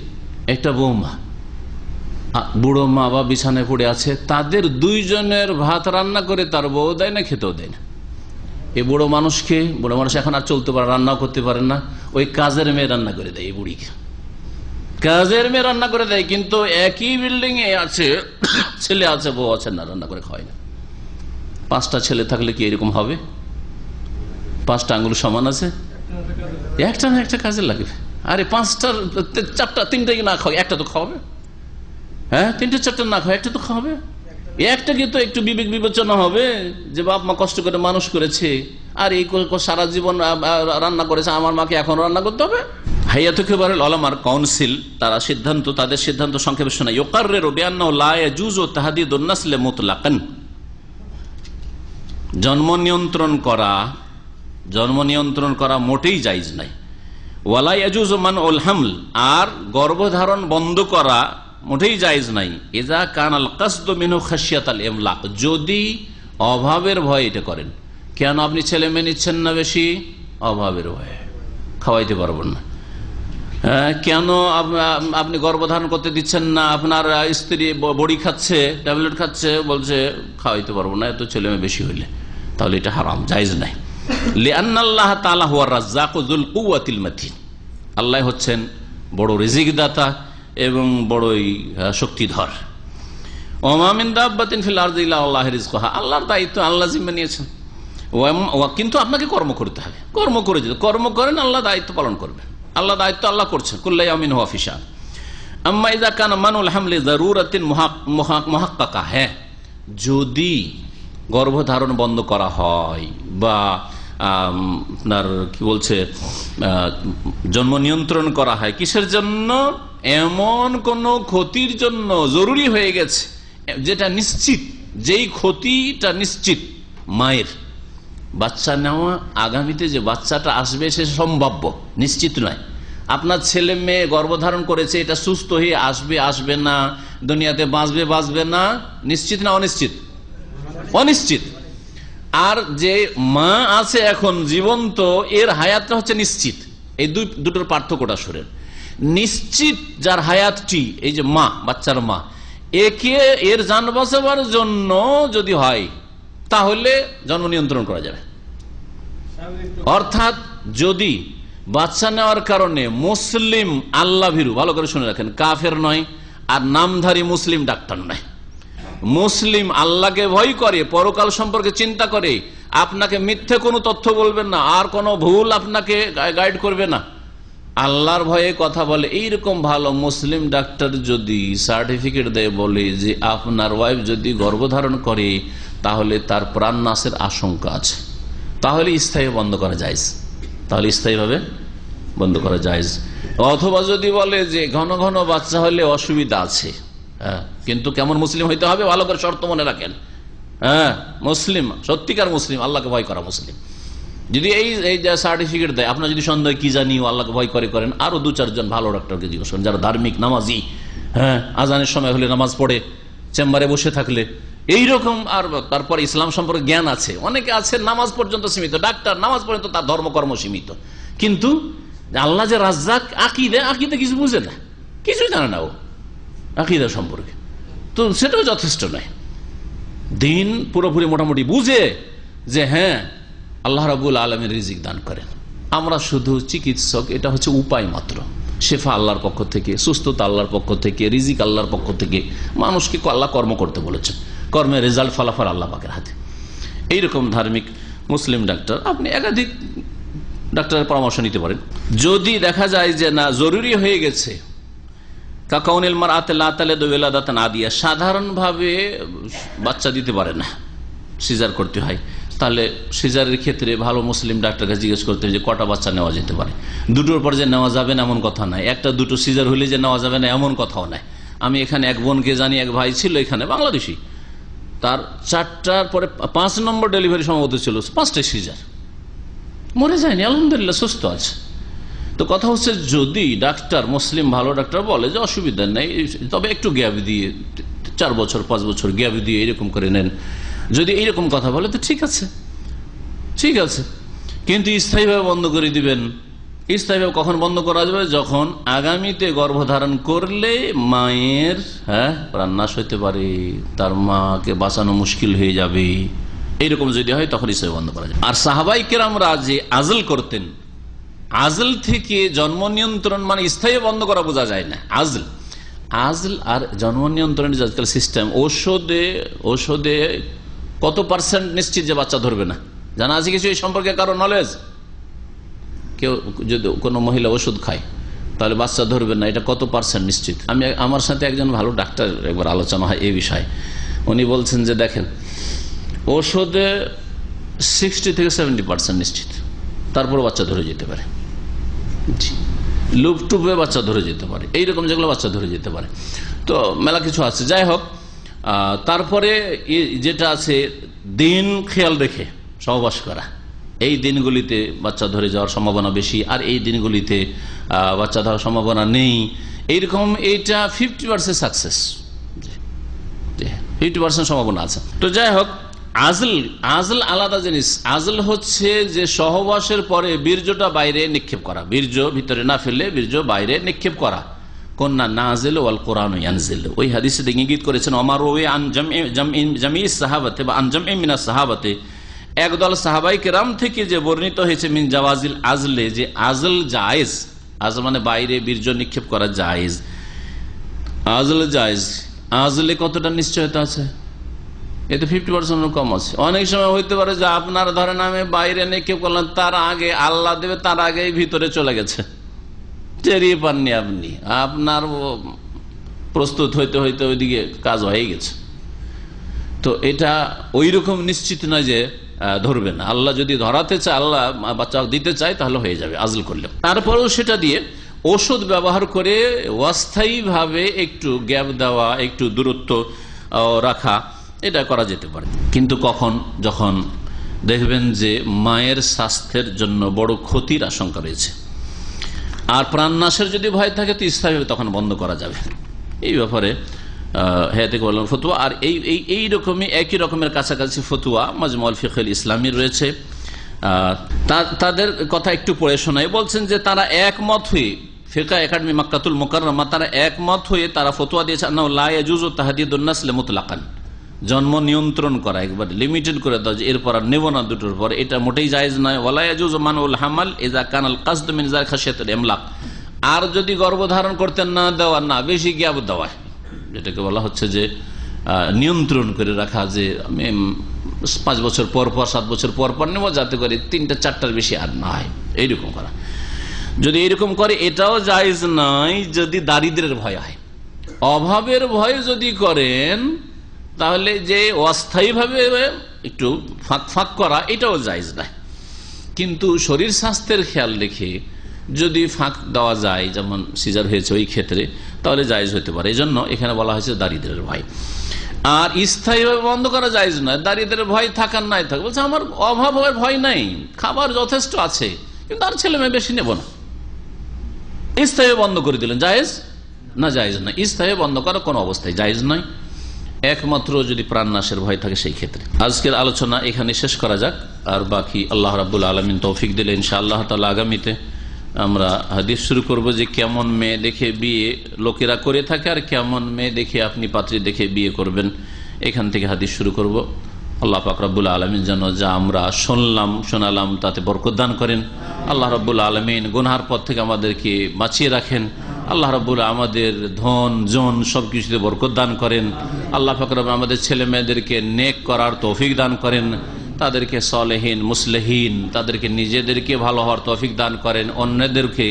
একটা বৌমা, বুড়ো মা বা বিছানায় পড়ে আছে, তাদের দুইজনের ভাত রান্না করে তার বউ দেয় না, খেতেও দেয় না। এই বুড়ো মানুষ এখন আর চলতে পারে, রান্নাও করতে পারে না, ওই কাজের মেয়ে রান্না করে দেয়, এই বুড়িকে কাজের মেয়ে রান্না করে দেয়। কিন্তু একই বিল্ডিং এ আছে, ছেলে আছে, বউ আছে, না রান্না করে খাওয়ায় না। 5টা ছেলে থাকলে কি এরকম হবে? 5টা আঙ্গুল সমান আছে? একটা না একটা কাজে লাগবে। আরে 5টার 4টা 3টাই না খাওয়া, একটা তো খাওয়াবে। হ্যাঁ, 3টে 4টে না খাওয়া, একটা তো খাওয়াবে। একটাকে তো একটু বিবেক বিবেচনা হবে যে বাপ মা কষ্ট করে মানুষ করেছে, আর এই সারা জীবন রান্না করেছে, আমার মাকে এখন রান্না করতে হবে। হাইয়াতুল কিবারুল উলামার কাউন্সিল তারা সিদ্ধান্ত, তাদের সিদ্ধান্ত সংক্ষেপে শোনায়, ইউকাররিরু বিআন্নাহু লা ইয়াজুজু তাহদিদুন নাসল মুতলাকান, জন্ম নিয়ন্ত্রণ করা মোটেই জায়েজ নাই। ওয়ালা ইয়াজুজু মানউল হামল, আর গর্ভধারণ বন্ধ করা মোটেই জায়েজ নাই। ইযা কানাল কাসদু মিনহু খাশিয়াতাল ইমলাক, যদি অভাবের ভয়ে এটা করেন। কেন আপনি ছেলে মেয়ে নিচ্ছেন না বেশি? অভাবের ভয়ে, খাওয়াইতে পারবেন না। কেন আপনি গর্ভধারণ করতে দিচ্ছেন না? আপনার স্ত্রী বড়ি খাচ্ছে, ট্যাবলেট খাচ্ছে, বলছে খাওয়াইতে পারবো না এত ছেলে মেয়ে বেশি হইলে, তাহলে এটা হারাম, জায়েজ নাই। লিআন্নাল্লাহ তাআলা হুয়ার রাজ্জাকু যুল কুওয়াতিল মাতিন, আল্লাহ হচ্ছেন বড় রিজিক দাতা এবং বড়ই শক্তিধর। ওমা মিন দাব্বাতিন ফিল আরদি ইল্লা আল্লাহু রিজকুহা, আল্লাহর দায়িত্ব আল্লাহ জিম্মা নিয়েছেন। কিন্তু আপনাকে কর্ম করতে হবে, কর্ম করে যদি কর্ম করেন আল্লাহ দায়িত্ব পালন করবেন, আল্লাহ দায়িত্ব আল্লাহ করছেন। কুল্লু ইয়াউমিন হুয়া ফি শান। আম্মা ইযা কানা মানুল হামলি যারুরাতিন মুহাক্কাকা, হ্যাঁ যদি গর্ভধারণ বন্ধ করা হয় বা আপনার কি বলছে জন্ম নিয়ন্ত্রণ করা হয়, কিসের জন্য? এমন কোন ক্ষতির জন্য জরুরি হয়ে গেছে যেটা নিশ্চিত, যেই ক্ষতিটা নিশ্চিত, মায়ের বাচ্চা নেওয়া, আগামীতে যে বাচ্চাটা আসবে সে সম্ভাব্য, নিশ্চিত নয়। আপনার ছেলে মেয়ে গর্ভধারণ করেছে, এটা সুস্থ হয়ে আসবে, আসবে না, দুনিয়াতে বাঁচবে, বাঁচবে না, নিশ্চিত না অনিশ্চিত? অনিশ্চিত। আর যে মা আছে এখন জীবন্ত, এর হায়াতটা হচ্ছে নিশ্চিত। এই দুটোর পার্থক্যটা শোনেন। নিশ্চিত যার হায়াতটি, এই যে মা, বাচ্চার মা, একে এর জান বাঁচাবার জন্য যদি হয় তাহলে জন্ম নিয়ন্ত্রণ করা যাবে। অর্থাৎ যদি বাচ্চা নেওয়ার কারণে মুসলিম আল্লাহ ভীরু, ভালো করে শুনে রাখেন, কাফের নয় আর নামধারী মুসলিম ডাক্তার নয়, মুসলিম আল্লাহকে ভয় করে, পরকাল সম্পর্কে চিন্তা করে, আপনাকে মিথ্যে কোনো তথ্য বলবেন না, আর কোনো ভুল আপনাকে গাইড করবে না, আল্লাহর ভয়ে কথা বলে, এইরকম ভালো মুসলিম ডাক্তার যদি সার্টিফিকেট দেয়, বলে যে আপনার ওয়াইফ যদি গর্ভধারণ করে তাহলে তার প্রাণ নাশের আশঙ্কা আছে, তাহলে স্থায়ী বন্ধ করা যায়, তাহলে স্থায়ীভাবে বন্ধ করা যায়। অথবা যদি বলে যে ঘন ঘন বাচ্চা হলে অসুবিধা আছে, কিন্তু কেমন মুসলিম হইতে হবে ভালো করে শর্ত মনে রাখেন। হ্যাঁ, মুসলিম, সত্যিকার মুসলিম, আল্লাহকে ভয় করা মুসলিম। যদি এই সার্টিফিকেট দেয়, আপনার যদি সন্দেহ কি জানি ও আল্লাহকে ভয় করে করেন, আরো 2-4 জন ভালো ডাক্তারকে জিজ্ঞেস করেন যারা ধার্মিক, নামাজি, হ্যাঁ আজানের সময় হলে নামাজ পড়ে চেম্বারে বসে থাকলে এইরকম, আর তারপর ইসলাম সম্পর্কে জ্ঞান আছে। অনেকে আছে নামাজ পর্যন্ত সীমিত, ডাক্তার নামাজ পর্যন্ত তার ধর্মকর্ম সীমিত, কিন্তু আল্লাহ যে রাজ্জাক, আকিদা কিছু বুঝে না, কিছুই জানে না ও আকিদা সম্পর্কে, তো সেটাও যথেষ্ট নয়। দিন পুরোপুরি মোটামুটি বুঝে যে হ্যাঁ আল্লাহ রাব্বুল আলামিন রিজিক দান করেন, আমরা শুধু চিকিৎসক, এটা হচ্ছে উপায় মাত্র। শেফা আল্লাহর পক্ষ থেকে, সুস্থতা আল্লাহর পক্ষ থেকে, রিজিক আল্লাহর পক্ষ থেকে। মানুষকে আল্লাহ কর্ম করতে বলেছেন, কর্মের রেজাল্ট ফলাফল আল্লাহ পাকের হাতে। এইরকম ধার্মিক মুসলিম ডাক্তার, আপনি একাধিক ডাক্তারের পরামর্শ নিতে পারেন। যদি দেখা যায় যে না জরুরি হয়ে গেছে, কাকাউনিল মারআত লা তালিদু ওয়ালাদাতান আদিয়া, সাধারণভাবে বাচ্চা দিতে পারে না, সিজার করতে হয়, তাহলে সিজারের ক্ষেত্রে ভালো মুসলিম ডাক্তারকে জিজ্ঞেস করতে হবে যে কটা বাচ্চা নেওয়া যেতে পারে। দুটোর পর যে নেওয়া যাবে না এমন কথা নাই, একটা দুটো সিজার হলে যে নেওয়া যাবে না এমন কথাও নাই। আমি এখানে এক বোনকে জানি, এক ভাই ছিল এখানে বাংলাদেশি, তার 4টার পরে 5 নম্বর ডেলিভারি সম্ভবত ছিল, 5টাই সিজার, মরে যায়নি, আলহামদুলিল্লাহ সুস্থ আছে। তো কথা হচ্ছে যদি ডাক্তার, মুসলিম ভালো ডাক্তার বলে যে অসুবিধা নেই, তবে একটু গ্যাপ দিয়ে 4 বছর 5 বছর গ্যাপ দিয়ে এরকম করে নেন, যদি এইরকম কথা বলে তো ঠিক আছে, ঠিক আছে। কিন্তু স্থায়ীভাবে বন্ধ করে দিবেন। স্থায়ীভাবে কখন বন্ধ করা যাবে? যখন আগামীতে গর্ভধারণ করলে মায়ের প্রাণনাশ হইতে পারে, তার মাকে বাঁচানো মুশকিল হয়ে যাবে, এইরকম যদি হয় তখন স্থায়ী বন্ধ করা যাবে। আর সাহাবাই কেরামরা যে আজল করতেন, আজল থেকে জন্ম নিয়ন্ত্রণ মানে স্থায়ী বন্ধ করা বোঝা যায় না। আজল আর জন্ম নিয়ন্ত্রণের আজকাল সিস্টেম, ঔষধে কত পার্সেন্ট নিশ্চিত যে বাচ্চা ধরবে না, জানা আছে কিছু এই সম্পর্কে কারো নলেজ? কেউ যদি কোনো মহিলা ওষুধ খায় তাহলে বাচ্চা ধরবে না, এটা কত পার্সেন্ট নিশ্চিত? আমার সাথে একজন ভালো ডাক্তার একবার আলোচনা হয় এই বিষয়ে, উনি বলছেন যে দেখেন ওষুধে 60 থেকে 70% নিশ্চিত, তারপর বাচ্চা ধরে যেতে পারে, লুপ টুপে বাচ্চা ধরে যেতে পারে, এইরকম যেগুলো বাচ্চা ধরে যেতে পারে। তো মেলা কিছু আছে, যাই হোক। তারপরে যেটা আছে দিন খেয়াল রেখে সহবাস করা, এই দিনগুলিতে বাচ্চা ধরে যাওয়ার সম্ভাবনা বেশি, আর এই দিনগুলিতে বাচ্চা ধরার সম্ভাবনা নেই, এইরকম। এইটা 50% সাকসেস, 50% সম্ভাবনা আছে। তো যাই হোক, আজল আলাদা জিনিস। আজল হচ্ছে যে সহবাসের পরে বীর্যটা বাইরে নিক্ষেপ করা, বীর্য ভিতরে না ফেললে বীর্য বাইরে নিক্ষেপ করা। কন্যা নাজিল ওয়াল কোরআন ইয়ানজিল, ওই হাদিসে ইঙ্গিত করেছেন ওমর ওয়া আন জামি'is সাহাবাতে বা আন জাম'in মিনাস সাহাবাতে, একদল সাহাবাই কেরাম থেকে যে বর্ণিত হয়েছে মিন জাওয়াজিল আজলে, যে আজল জায়েজ, আজল মানে বাইরে বীর্য নিক্ষেপ করা জায়েজ, আজল জায়েজ। আজলে কতটা নিশ্চয়তা আছে? এতে 50% কম আছে। অনেক সময় হইতে পারে যে আপনার ধরেন আমি বাইরে নিক্ষেপ করলাম, তার আগে আল্লাহ দেবে, তার আগেই ভিতরে চলে গেছে, টেরিয়ে পাননি আপনি, আপনার প্রস্তুত হইতে হইতে ওইদিকে কাজ হয়ে গেছে। তো এটা ওই রকম নিশ্চিত নয় যে ধরবে না। আল্লাহ যদি ধরাতে চায়, আল্লাহ বাচ্চা দিতে চায়, তাহলে হয়ে যাবে আজল করলে। তারপরেও সেটা দিয়ে ওষুধ ব্যবহার করে অস্থায়ীভাবে একটু গ্যাপ দেওয়া, একটু দূরত্ব রাখা, এটা করা যেতে পারে। কিন্তু কখন? যখন দেখবেন যে মায়ের স্বাস্থ্যের জন্য বড় ক্ষতির আশঙ্কা রয়েছে, আর প্রাণনাশের যদি ভয় থাকে তো স্থায়ীভাবে তখন বন্ধ করা যাবে। এই ব্যাপারে হায়াতে কওলার ফতোয়া, আর এই রকমই একই রকমের কাছাকাছি ফতোয়া মাজমুউল ফিকহুল ইসলামীর রয়েছে। তাদের কথা একটু পড়ে শোনাই। বলছেন যে তারা একমত হয়ে, ফিকহ একাডেমি মক্কাতুল মুকাররমা, তারা একমত হয়ে তারা ফতোয়া দিয়েছে আন্নাহু লা ইয়াজুজু তাহদিদুন নাসল মুতলাকান, জন্ম নিয়ন্ত্রণ করা, একবার লিমিটেড করে দাও যে এরপর আর নেব না দুটোর পর, এটা মোটেই জায়েজ নয়। ওয়ালা ইয়াজুজু মানউল হামাল ইযা কানাল কাসদু মিন যালিকা খাশিয়াতুল ইমলাক, আর যদি গর্ভধারণ করতে না দেওয়া, না বেশি গ্যাপ দেওয়া, যেটাকে বলা হচ্ছে যে নিয়ন্ত্রণ করে রাখা, যে আমি 5 বছর পর পর 7 বছর পর পর নেব, যাতে করে 3টা 4টার বেশি আর না হয়, এইরকম করা। যদি এরকম করে এটাও জায়েজ নয় যদি দারিদ্রের ভয় হয়, অভাবের ভয় যদি করেন, তাহলে যে অস্থায়ীভাবে একটু ফাঁক করা, এটাও জায়েজ নয়। কিন্তু শরীর স্বাস্থ্যের খেয়াল রেখে যদি ফাঁক দেওয়া যায়, যেমন সিজার হয়েছে ওই ক্ষেত্রে, তাহলে জায়েজ হতে পারে। এই জন্য এখানে বলা হয়েছে দারিদ্রের ভয়। আর স্থায়ীভাবে বন্ধ করা জায়েজ নয়, দারিদ্রের ভয় থাকার নাই থাকে। বলছে আমার অভাব হওয়ার ভয় নাই, খাবার যথেষ্ট আছে, কিন্তু আর ছেলে মেয়ে বেশি নেব না, স্থায়ী বন্ধ করে দিলেন, জায়েজ না? জায়েজ নয়, স্থায়ী বন্ধ করা কোনো অবস্থায় জায়েজ নয়, একমাত্র যদি প্রাণনাশের ভয় থাকে সেই ক্ষেত্রে। আজকের আলোচনা এখানে শেষ করা যাক, আর বাকি আল্লাহ রাব্বুল আলামিন তৌফিক দিলে ইনশাআল্লাহ তাআলা আগামীতে আমরা হাদিস শুরু করব যে কেমন মেয়ে দেখে বিয়ে লোকেরা করে থাকে, আর কেমন মেয়ে দেখে আপনি পাত্রী দেখে বিয়ে করবেন। এখান থেকে হাদিস শুরু করব। আল্লাহ পাক রব্বুল আলমিন যেন যা আমরা শোনালাম তাতে বরকত দান করেন। আল্লাহ রব্বুল আলমিন গুনহার পথ থেকে আমাদেরকে বাঁচিয়ে রাখেন। আল্লাহ রব্বুল আমাদের ধন জন সব কিছুতে বরকত দান করেন। আল্লাহ পাক রব্বুল আমাদের ছেলে মেয়েদেরকে নেক করার তৌফিক দান করেন, তাদেরকে সলেহীন মুসলেহীন, তাদেরকে নিজেদেরকে ভালো হওয়ার তৌফিক দান করেন, অন্যদেরকে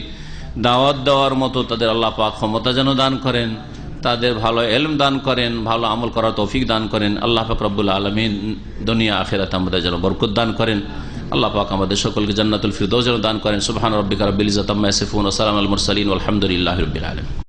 দাওয়াত দেওয়ার মতো তাদের আল্লাহ পাক ক্ষমতা যেন দান করেন, তাদের ভালো ইলম দান করেন, ভালো আমল করার তৌফিক দান করেন। আল্লাহ পাক রব্বুল আলামিন দুনিয়া আখিরাতে আমাদের যেন বরকত দান করেন। আল্লাহ পাক আমাদের সকলকে জান্নাতুল ফিরদৌস যেন দান করেন। সুবহান রাব্বিকা রাব্বিল ইজ্জাতি আম্মা ইয়াসিফুন ওয়া সালামুল মুরসালিন ওয়া আলহামদুলিল্লাহি রাব্বিল আলামিন।